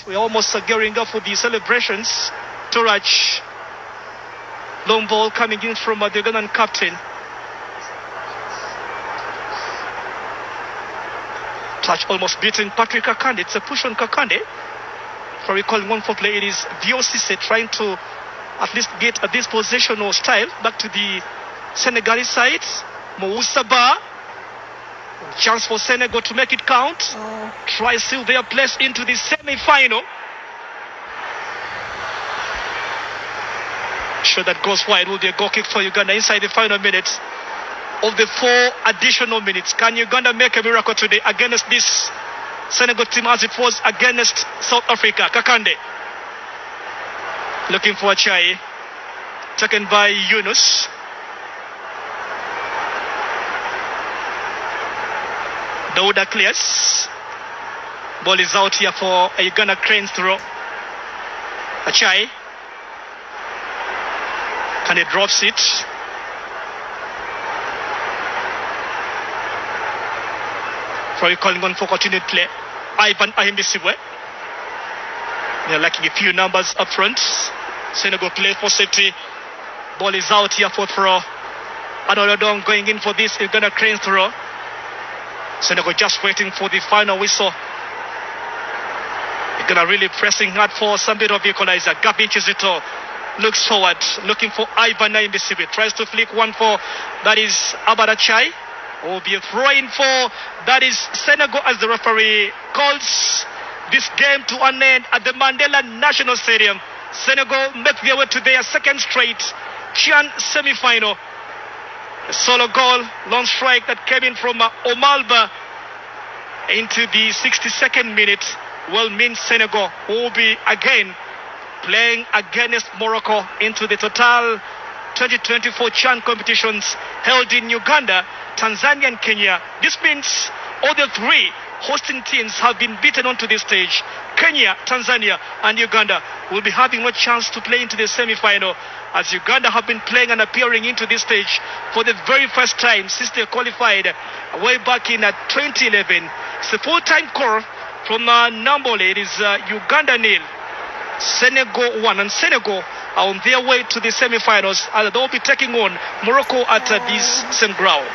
We're almost gearing up for the celebrations. Torach, long ball coming in from the Ugandan captain. Touch almost beating Patrick Kakande. It's a push on Kakande. For recalling one for play, it is Diosise trying to at least get this possessional style back to the Senegalese side. Moussaba. Chance for Senegal to make it count. Try seal their place into the semi-final. Sure, that goes wide. Will be a goal kick for Uganda inside the final minutes of the 4 additional minutes. Can Uganda make a miracle today against this Senegal team as it was against South Africa? Kakande looking for a Chai, taken by Yunus. Dauda clears. Ball is out here for a Uganda Cranes throw. Achai. And he drops it. For calling on for continued play. Ivan Ahimbisiwe. They're lacking a few numbers up front. Senegal play for safety. Ball is out here for throw. Adolodong going in for this Uganda Cranes throw. Senegal just waiting for the final whistle. They're gonna really pressing hard for some bit of equalizer. Gabi Chizito looks forward, looking for Ivan Naimbisibi. Tries to flick one for, that is Abadachai. Will be a throw-in for, that is Senegal, as the referee calls this game to an end at the Mandela National Stadium. Senegal make their way to their second straight CHAN semi-final. A solo goal, long strike that came in from Omalba into the 62nd minute will mean Senegal will be again playing against Morocco into the total 2024 CHAN competitions held in Uganda, Tanzania and Kenya. This means all the 3 hosting teams have been beaten onto this stage. Kenya, Tanzania and Uganda will be having no chance to play into the semi-final, as Uganda have been playing and appearing into this stage for the very first time since they qualified way back in 2011. It's a full-time call from Nambole. It is Uganda 0, Senegal 1, and Senegal are on their way to the semi-finals, and they'll be taking on Morocco at this same ground.